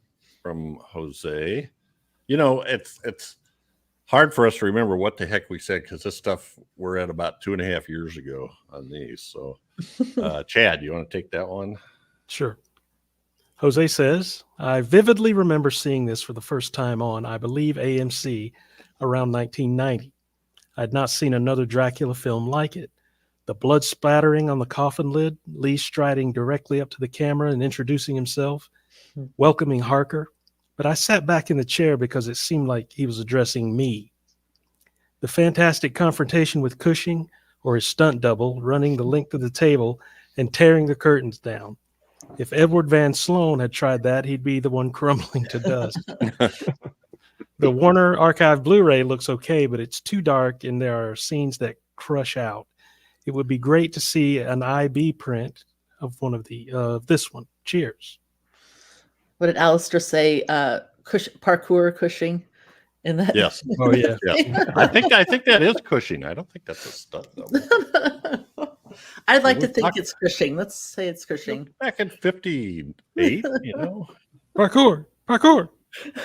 from Jose. You know, it's hard for us to remember what the heck we said because this stuff we're at about 2.5 years ago on these. So, Chad, you want to take that one? Sure. Jose says, I vividly remember seeing this for the first time on, I believe, AMC around 1990. I had not seen another Dracula film like it. The blood splattering on the coffin lid, Lee striding directly up to the camera and introducing himself, welcoming Harker. But I sat back in the chair because it seemed like he was addressing me. The fantastic confrontation with Cushing, or his stunt double, running the length of the table and tearing the curtains down. If Edward Van Sloan had tried that, he'd be the one crumbling to dust. The Warner Archive Blu-ray looks okay, but it's too dark and there are scenes that crush out. It would be great to see an IB print of one of this one. Cheers. What did Alistair say? Parkour Cushing in that? Yes. Oh yeah. Yeah. I think that is Cushing. I don't think that's a stunt double. I'd like to think it's Cushing. Let's say it's Cushing. Back in 58, Parkour.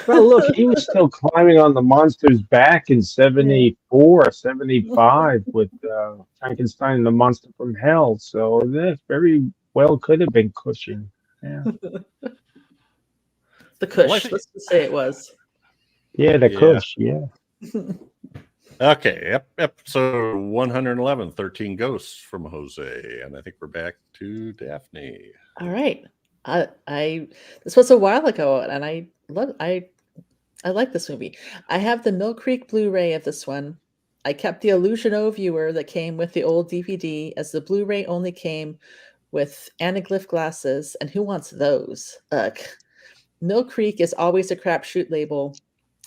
Well, look, he was still climbing on the monster's back in 74, 75 with Frankenstein and the Monster from Hell. So that very well could have been Cushing. Yeah. The Cush. Let's just say it was. Yeah, the Cush. Yeah. Okay, episode 111, 13 Ghosts from Jose, and I think we're back to Daphne. All right. This was a while ago, and I like this movie. I have the Mill Creek Blu-ray of this one. I kept the Illusion O viewer that came with the old DVD, as the Blu-ray only came with anaglyph glasses, and who wants those? Ugh. Mill Creek is always a crapshoot label.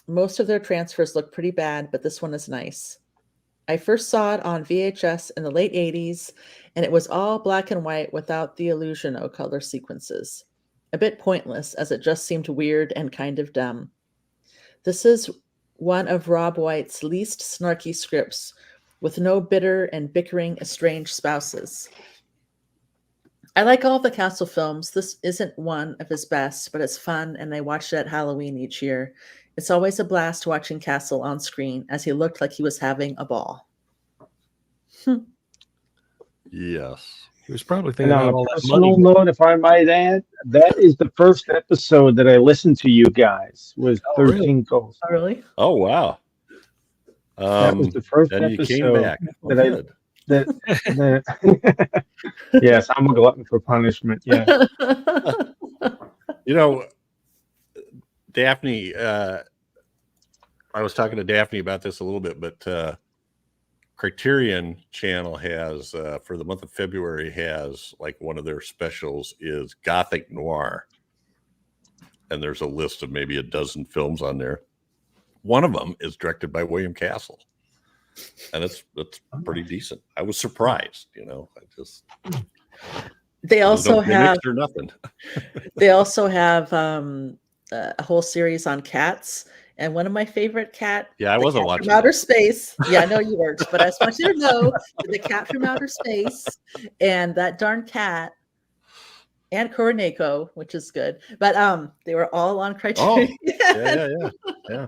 Most of their transfers look pretty bad, but this one is nice. I first saw it on VHS in the late 80s, and it was all black and white without the Illusion O color sequences. A bit pointless, as it just seemed weird and kind of dumb. This is one of Rob White's least snarky scripts, with no bitter and bickering estranged spouses. I like all of the Castle films. This isn't one of his best, but it's fun, and I watch it at Halloween each year. It's always a blast watching Castle on screen, as he looked like he was having a ball. Yes. He was probably thinking And on about a all that personal money. note, if I might add, that is the first episode that I listened to you guys, was 13 Ghosts. Oh, really? Oh, wow. That was the first Then you came episode back. Oh, that I- good. that yes, I'm a glutton for punishment. Yeah. You know, Daphne, I was talking to Daphne about this a little bit, but Criterion Channel has, for the month of February, has like one of their specials is Gothic Noir. And there's a list of maybe a dozen films on there. One of them is directed by William Castle. And it's pretty decent. I was surprised, you know. They also have or nothing. They also have a whole series on cats, and one of my favorite cat. Yeah, I the wasn't cat watching from outer space. Yeah, I know you weren't, but I just want you to know the cat from outer space and that darn cat and Coroneko, which is good. But they were all on Criterion. Oh, yeah.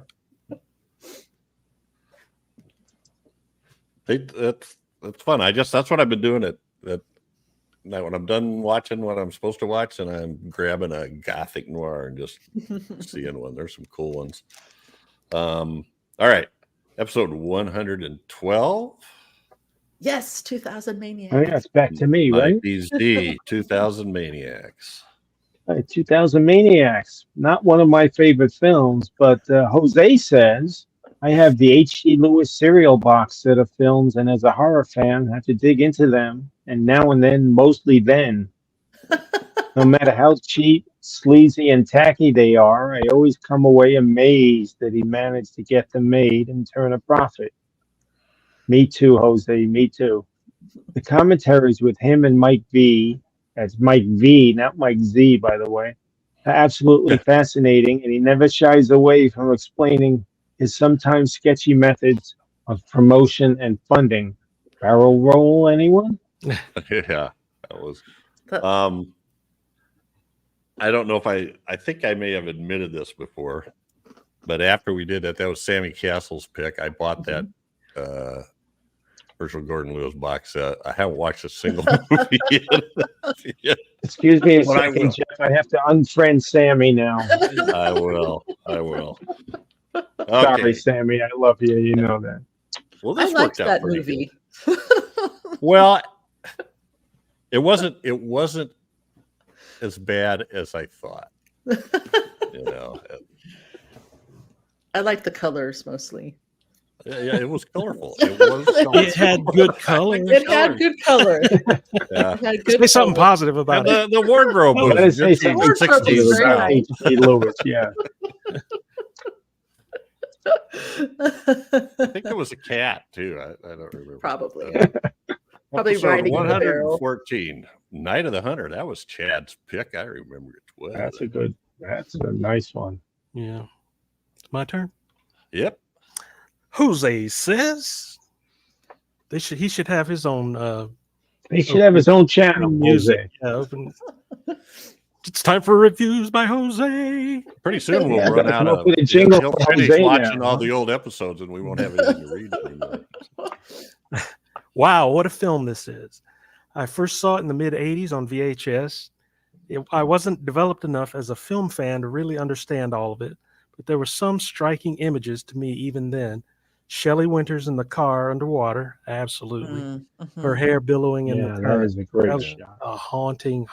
That's fun. That's what I've been doing now when I'm done watching what I'm supposed to watch, and I'm grabbing a Gothic Noir and just seeing one. There's some cool ones. All right, episode 112. Yes, 2000 Maniacs. Oh, yeah, it's back to me, right? IPZ 2000 Maniacs. 2000 Maniacs. Not one of my favorite films, but Jose says I have the H.G. Lewis serial box set of films, and as a horror fan, have to dig into them, and now and then, mostly then. No matter how cheap, sleazy, and tacky they are, I always come away amazed that he managed to get them made and turn a profit. Me too, Jose, me too. The commentaries with him and Mike V, that's Mike V, not Mike Z, by the way, are absolutely fascinating, and he never shies away from explaining his sometimes sketchy methods of promotion and funding. Barrel roll, anyone? Yeah, that was. I don't know if I think I may have admitted this before, but after we did that was Sammy Castle's pick. I bought that Herschel Gordon Lewis box set. I haven't watched a single movie yet. Excuse me a But I second, will. Jeff. I have to unfriend Sammy now. I will. Sorry, Sammy. I love you. You know that. Well, I this liked worked out that pretty movie. good. Well, it wasn't as bad as I thought. You know, I like the colors mostly. yeah, it was colorful. It was colorful. It had good color. It had good color. Yeah. It had good Say something color. positive about And it. the wardrobe You gotta was say good something from the Wardrobe was 60s very now. nice. H.G. Lewis, yeah. I think there was a cat too. I don't remember. Probably. Probably Episode riding in the barrel. 114, Night of the Hunter. That was Chad's pick. I remember it well. That's a nice one. Yeah. It's my turn. Yep. Jose says he should have his own He should have his own channel, music. Jose. Open. It's time for reviews by Jose. Pretty soon we'll Yeah, run gotta out come up of. with a jingle He'll for finish Jose watching now, all huh? the old episodes, and we won't have anything to read anymore. Wow, what a film this is. I first saw it in the mid 80s on VHS. I wasn't developed enough as a film fan to really understand all of it, but there were some striking images to me even then. Shelley Winters in the car underwater, absolutely. Mm-hmm. Her hair billowing in the Yeah, that current. is a great That was shot. a haunting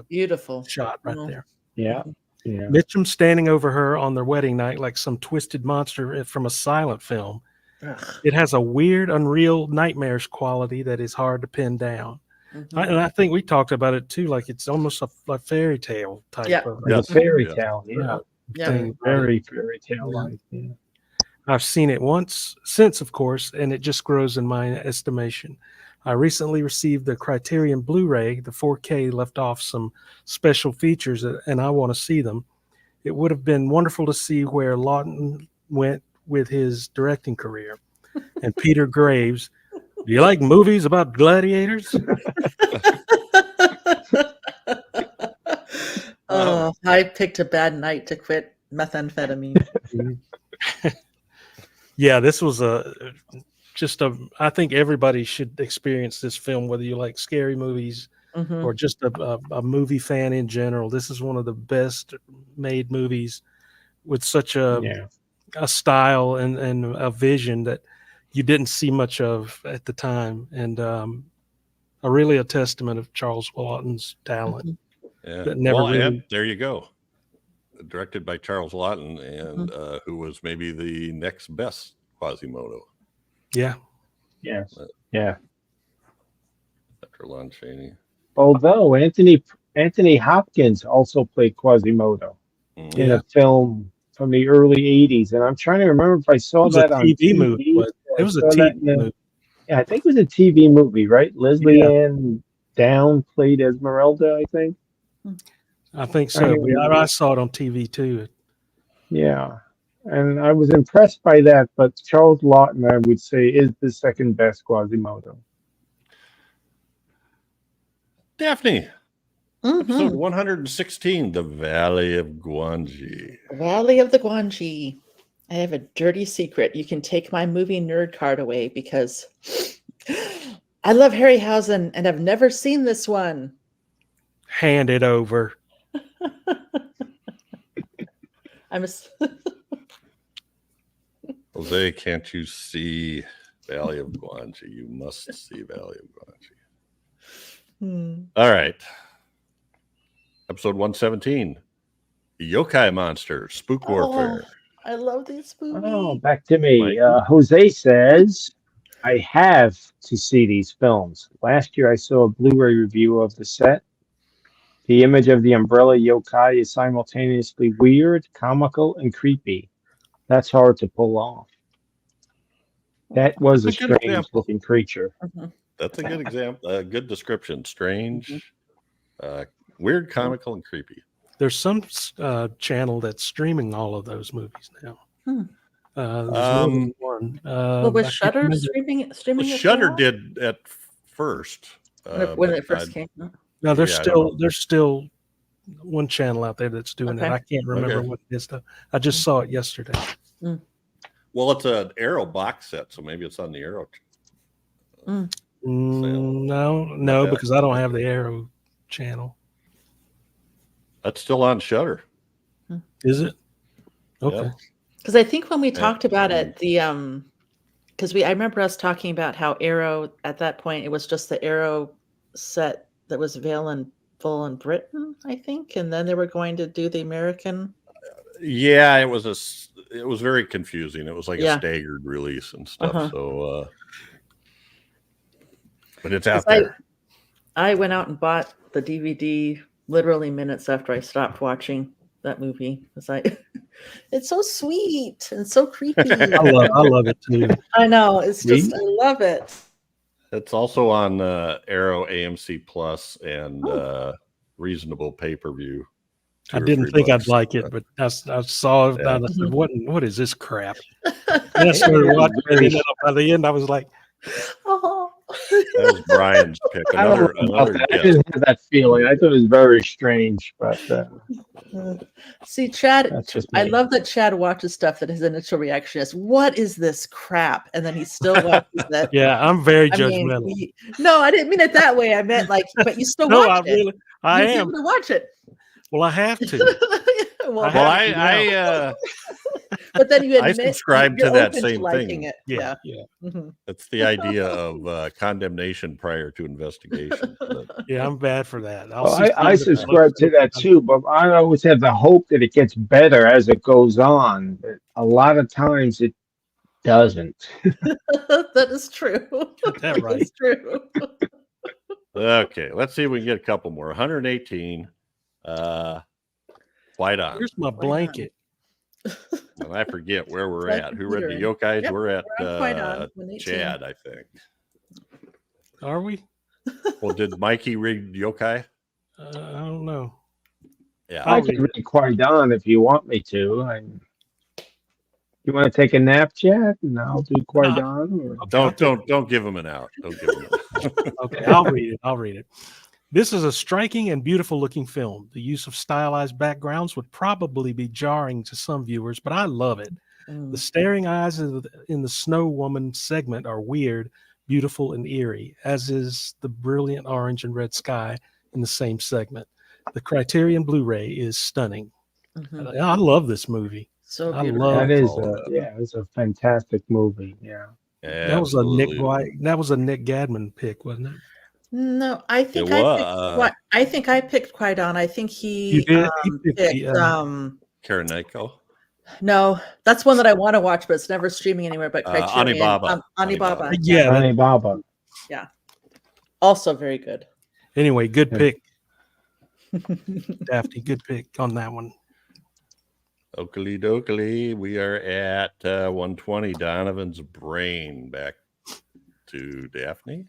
Beautiful shot right Mhm. there. Yeah, yeah. Mitchum standing over her on their wedding night like some twisted monster from a silent film. Ugh. It has a weird, unreal, nightmarish quality that is hard to pin down. Mhm. And I think we talked about it too, like it's almost a fairy tale type Yeah. of Like a Yes. fairy Yeah. tale, yeah. Yeah. thing. Very fairy tale like. Yeah. I've seen it once since, of course, and it just grows in my estimation. I recently received the Criterion Blu-ray. The 4K left off some special features, and I want to see them. It would have been wonderful to see where Lawton went with his directing career. And Peter Graves, do you like movies about gladiators? Oh, I picked a bad night to quit methamphetamine. Yeah, this was I think everybody should experience this film, whether you like scary movies Mhm. or just a movie fan in general. This is one of the best made movies with such a style and a vision that you didn't see much of at the time. And really a testament of Charles Lawton's talent. Yeah. That never Well, really- and there you go. Directed by Charles Lawton, and who was maybe the next best Quasimodo Yeah. Yes. Yeah. after Lon Chaney. Although Anthony Hopkins also played Quasimodo in a film from the early 80s. And I'm trying to remember if I saw It was that a on TV TV. movie. or It was I a saw that TV movie. Yeah, I think it was a TV movie, right? Leslie Ann Down played Esmeralda, I think. I think so. I saw it on TV too. Yeah. And I was impressed by that, but Charles Lawton, I would say, is the second best Quasimodo. Daphne, Mhm. episode 116, The Valley of Guanji. Valley of the Guanji. I have a dirty secret. You can take my movie nerd card away because I love Harryhausen and I've never seen this one. Hand it over. I'm a Jose, can't you see Valley of Guanji? You must see Valley of Guanji. All right. Episode 117, Yokai Monster, Spook Warfare. I love this movie. Oh, back to me. Mike. Jose says, I have to see these films. Last year, I saw a Blu-ray review of the set. The image of the umbrella yokai is simultaneously weird, comical, and creepy. That's hard to pull off. That was a That's a good example. strange-looking creature. That's a good example. A good description. Strange, weird, comical, and creepy. There's some channel that's streaming all of those movies now. There's more than one. Well, was I can't Shudder remember. streaming it Shudder now? did at first. When but it first came out? No, there's Yeah, I don't there's still one channel out there that's doing it. Okay. I can't remember Okay. what it is though. I just saw it yesterday. Well, it's an Arrow box set, so maybe it's on the Arrow. No, Yeah. because I don't have the Arrow channel. That's still on Shudder. Is it? Okay. Yeah. Because I think when we talked about it, because I remember us talking about how Arrow at that point it was just the Arrow set that was available in Britain, I think, and then they were going to do the American. Yeah, it was very confusing. It was like Yeah. a staggered release and stuff. Uh-huh. So, but it's out there. I went out and bought the DVD literally minutes after I stopped watching that movie. It's so sweet and so creepy. I love it too. I know. It's just, I love it. It's also on Arrow, AMC Plus, and Reasonable Pay-Per-View. I didn't think I'd like it, but I saw it and I said, "What is this crap?" And I started watching it, and by the end, I was like, Oh. That was Brian's pick. I don't know about that. I didn't have that feeling. I thought it was very strange, but see, Chad, that's just I me. love that Chad watches stuff that his initial reaction is, "What is this crap?" And then he still watches it. "Yeah, I'm very I mean, judgmental." no, I didn't mean it that way. I meant like, but you still No, watch it. I You am. still watch it. Well, I have to. Well, but then you I admit subscribe you're to that open same liking thing. It. Yeah. Mhm. It's the idea of condemnation prior to investigation. But Yeah, I'm bad for that. I subscribe to that too, but I always have the hope that it gets better as it goes on. But a lot of times it doesn't. That is true. Get that right. It's true. okay, let's see if we can get a couple more. 118. White on. Here's my blanket. And I forget where we're Like at. Who read the computer. yokais? Yep, We're at we're on White On, 118. Chad, I think. Are we? Well, did Mikey read yokai? I don't know. Yeah. I can read Qui-Gon if you want me to. You want to take a nap, Chad? And I'll do Qui-Gon. Or... Don't give him an out. Don't give him an out. Okay, I'll read it. This is a striking and beautiful looking film. The use of stylized backgrounds would probably be jarring to some viewers, but I love it. The staring eyes in the Snow Woman segment are weird, beautiful, and eerie, as is the brilliant orange and red sky in the same segment. The Criterion Blu-ray is stunning. I love this movie. So I beautiful. love it's a fantastic movie. Yeah. That was a Nick White. That was a Nick Gadman pick, wasn't it? No, I think I think I picked Qui-Gon. I think he picked Karen Nyko. No, that's one that I want to watch, but it's never streaming anywhere. But Criterion, Anibaba. Anibaba. Yeah, Anibaba. Yeah, also very good. Anyway, good pick, Daphne. Good pick on that one. Oakley dokley. We are at 120. Donovan's Brain. Back to Daphne.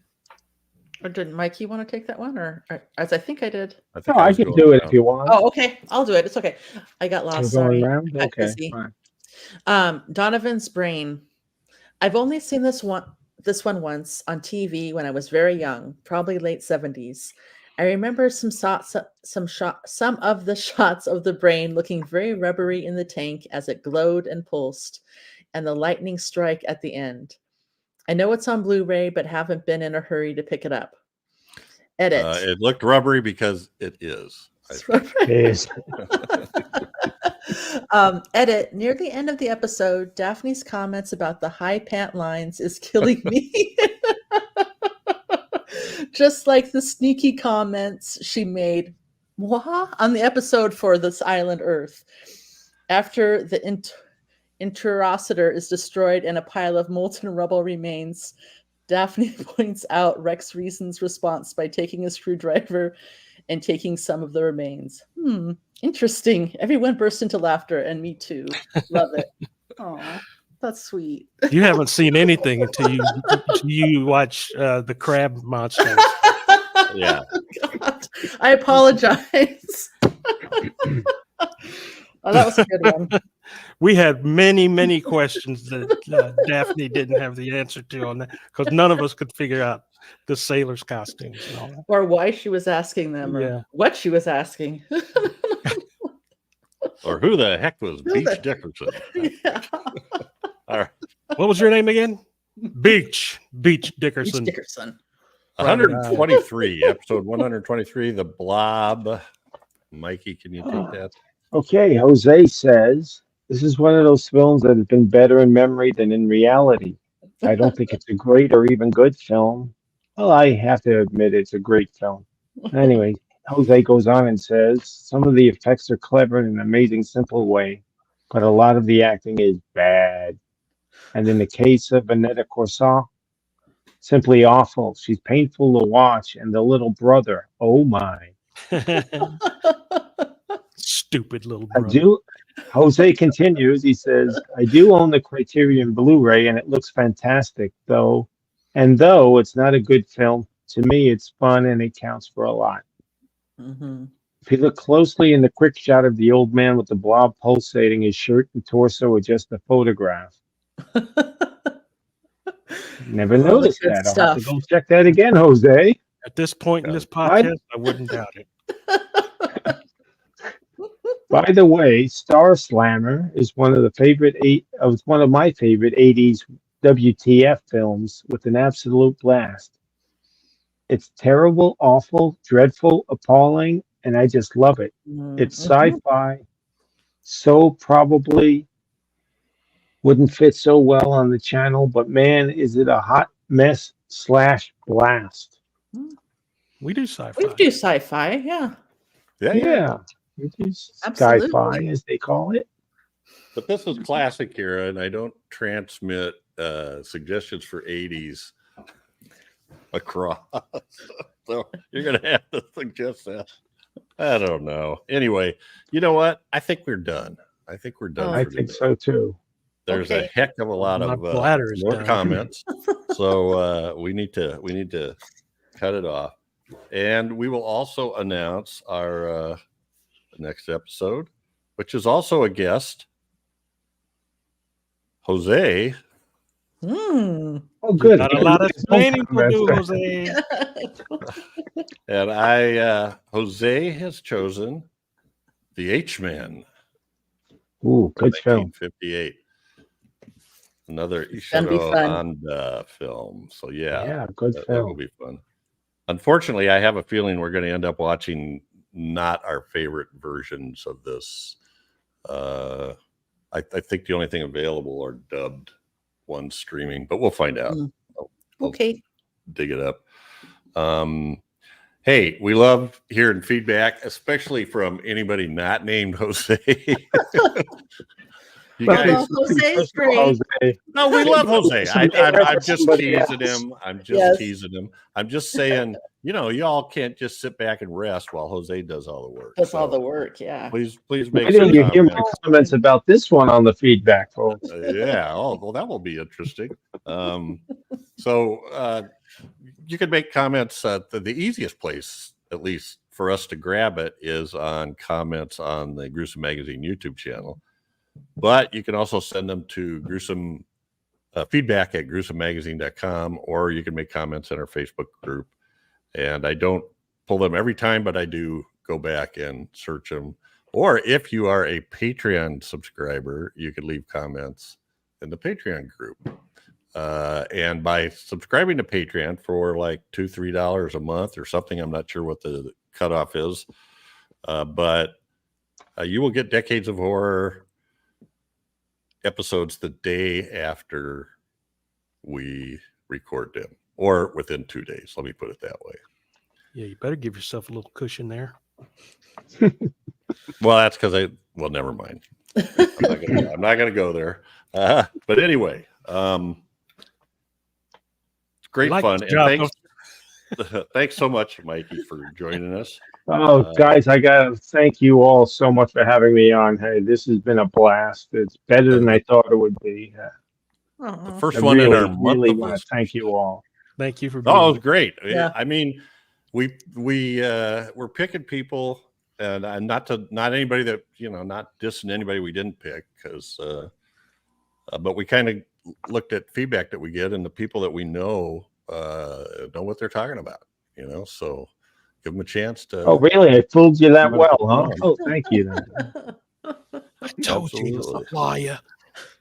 Or did Mikey want to take that one, or as I think I did? I can do it if you want. Oh, okay, I'll do it. It's okay. I got lost. Sorry. Okay. Fine. Donovan's Brain. I've only seen this one once on TV when I was very young, probably late 70s. I remember some of the shots of the brain looking very rubbery in the tank as it glowed and pulsed, and the lightning strike at the end. I know it's on Blu-ray, but haven't been in a hurry to pick it up. Edit. It looked rubbery because it is. It is. Edit. Near the end of the episode, Daphne's comments about the high pant lines is killing me. Just like the sneaky comments she made on the episode for This Island Earth. After the Interocitor is destroyed and a pile of molten rubble remains, Daphne points out Rex Reason's response by taking a screwdriver and taking some of the remains. Interesting. Everyone burst into laughter, and me too. Love it. Aw, that's sweet. You haven't seen anything until you watch the crab monster. Yeah. God, I apologize. Oh, that was a good one. We had many questions that Daphne didn't have the answer to on that because none of us could figure out the sailor's costumes and all that. Or why she was asking them, or what she was asking. Or who the heck was Beach Dickerson? Yeah. All right. What was your name again? Beach Dickerson. Beach Dickerson. 123, episode 123, The Blob. Mikey, can you take that? Okay, Jose says, This is one of those films that has been better in memory than in reality. I don't think it's a great or even good film. Well, I have to admit it's a great film. Anyway, Jose goes on and says some of the effects are clever in an amazing, simple way, but a lot of the acting is bad. And in the case of Vanessa Corsair, simply awful. She's painful to watch, and the little brother, oh my. Stupid little I brother. do. Jose continues. He says, I do own the Criterion Blu-ray and it looks fantastic, though. And though it's not a good film, to me it's fun and it counts for a lot. Mm-hmm. If you look closely in the quick shot of the old man with the blob pulsating, his shirt and torso are just a photograph. Never All the noticed good that. I'll have to stuff. go check that again, Jose. At this point in this I- podcast, I wouldn't doubt it. By the way, Star Slammer is one of my favorite 80s WTF films with an absolute blast. It's terrible, awful, dreadful, appalling, and I just love it. It's sci-fi, so probably wouldn't fit so well on the channel, but man, is it a hot mess / blast. We do sci-fi. We do sci-fi, yeah. Yeah. It is Absolutely. sci-fi, as they call it. But this is classic era, and I don't transmit suggestions for 80s across. So you're going to have to suggest that. I don't know. Anyway, you know what? I think we're done. I think we're done. I for think today. so too. There's Okay. a heck of a lot My of bladder is more done. comments. So we need to cut it off. And we will also announce our next episode, which is also a guest, Jose. Mm. Oh, good. Got a lot of explaining to do, Jose. And Jose has chosen The H-Man, Ooh, good film. 1958. Another gonna be Ishiro fun. Honda film. So Yeah, good that will film. be fun. Unfortunately, I have a feeling we're going to end up watching not our favorite versions of this. I think the only thing available are dubbed ones streaming, but we'll find out. I'll Okay. dig it up. Hey, we love hearing feedback, especially from anybody not named Jose. You guys, Well, Jose's great. Jose. no, we love Jose. I'm just Somebody teasing else. him. I'm just Yes. teasing him. I'm just saying, y'all can't just sit back and rest while Jose does all the work. That's all So the work, yeah. Please Why make didn't you hear my comments. comments about this one on the feedback, folks? Yeah. Oh, well, that will be interesting. So you can make comments. The easiest place, at least for us to grab it, is on comments on the Gruesome Magazine YouTube channel. But you can also send them to Gruesome feedback at gruesomemagazine.com, or you can make comments in our Facebook group. And I don't pull them every time, but I do go back and search them. Or if you are a Patreon subscriber, you can leave comments in the Patreon group. And by subscribing to Patreon for like $2-3 a month or something, I'm not sure what the cutoff is, but you will get Decades of Horror episodes the day after we record them, or within 2 days. Let me put it that way. Yeah, you better give yourself a little cushion there. Well, that's because never mind. I'm not gonna go there. But anyway, it's great Like fun. the And job, thanks so much, Mikey, for joining us. Oh, guys, I gotta thank you all so much for having me on. Hey, this has been a blast. It's better than I thought it would be. The first I one in really, our month really of want this. to thank you all. Thank you for being Oh, it was great. Yeah. I mean, we're picking people, and not anybody that not dissing anybody we didn't pick, because but we kind of looked at feedback that we get, and the people that we know what they're talking about. So give them a chance to. Oh, really? I fooled you that Give it a well, huh? try. Oh, thank you. Then. I told you he's a Absolutely. liar.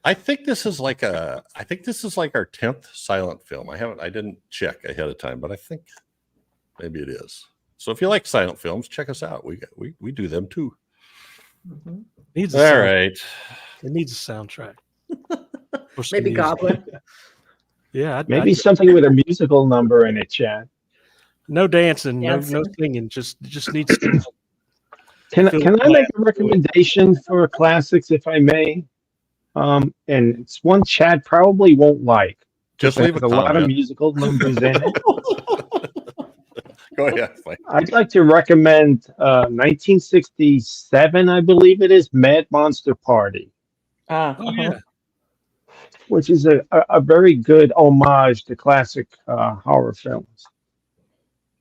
I think this is like our 10th silent film. I didn't check ahead of time, but I think maybe it is. So if you like silent films, check us out. We do them too. Mhm. Needs a All sound- right. It needs a soundtrack. Or some Maybe music. Goblin. Yeah, Maybe something with a musical number in it, Chad. no dancing, no Dancing. singing. Just needs to. Can Phil I make Glass. a recommendation for classics, if I may? And it's one Chad probably won't like. Just It leave has a a lot of comment. musical numbers in it. Go ahead. Mike. I'd like to recommend 1967, I believe it is, Mad Monster Party, Ah, Oh yeah, which is a very good homage to classic horror films.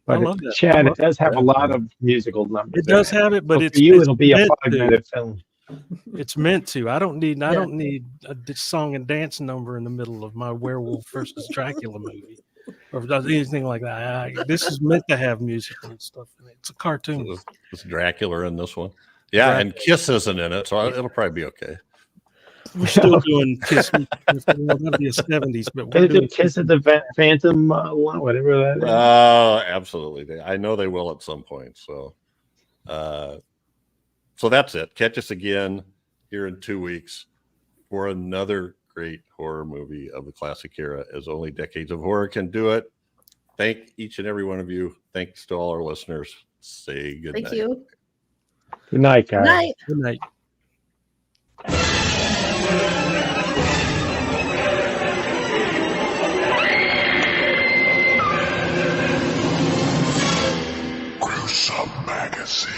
I But love that. Chad, I it does have a that, lot man. of musical numbers. It does in have it, but So it's for you, it's it'll be a meant to. 5-minute film. It's meant to. I don't need. I Yeah. don't need a song and dance number in the middle of my werewolf versus Dracula movie, or anything like that. This is meant to have musical stuff in it. It's a cartoon. Is Dracula in this one? Yeah, Dracula. and Kiss isn't in it, so it'll probably be okay. We're still doing Kiss. Well, that'll be a 70s, but we're They do doing Kiss of the Phantom, whatever that is. Oh, absolutely. I know they will at some point. So that's it. Catch us again here in 2 weeks for another great horror movie of the classic era, as only decades of horror can do it. Thank each and every one of you. Thanks to all our listeners. Say good thank night. you. Good night, guys. Good night. Good night. Gruesome Magazine.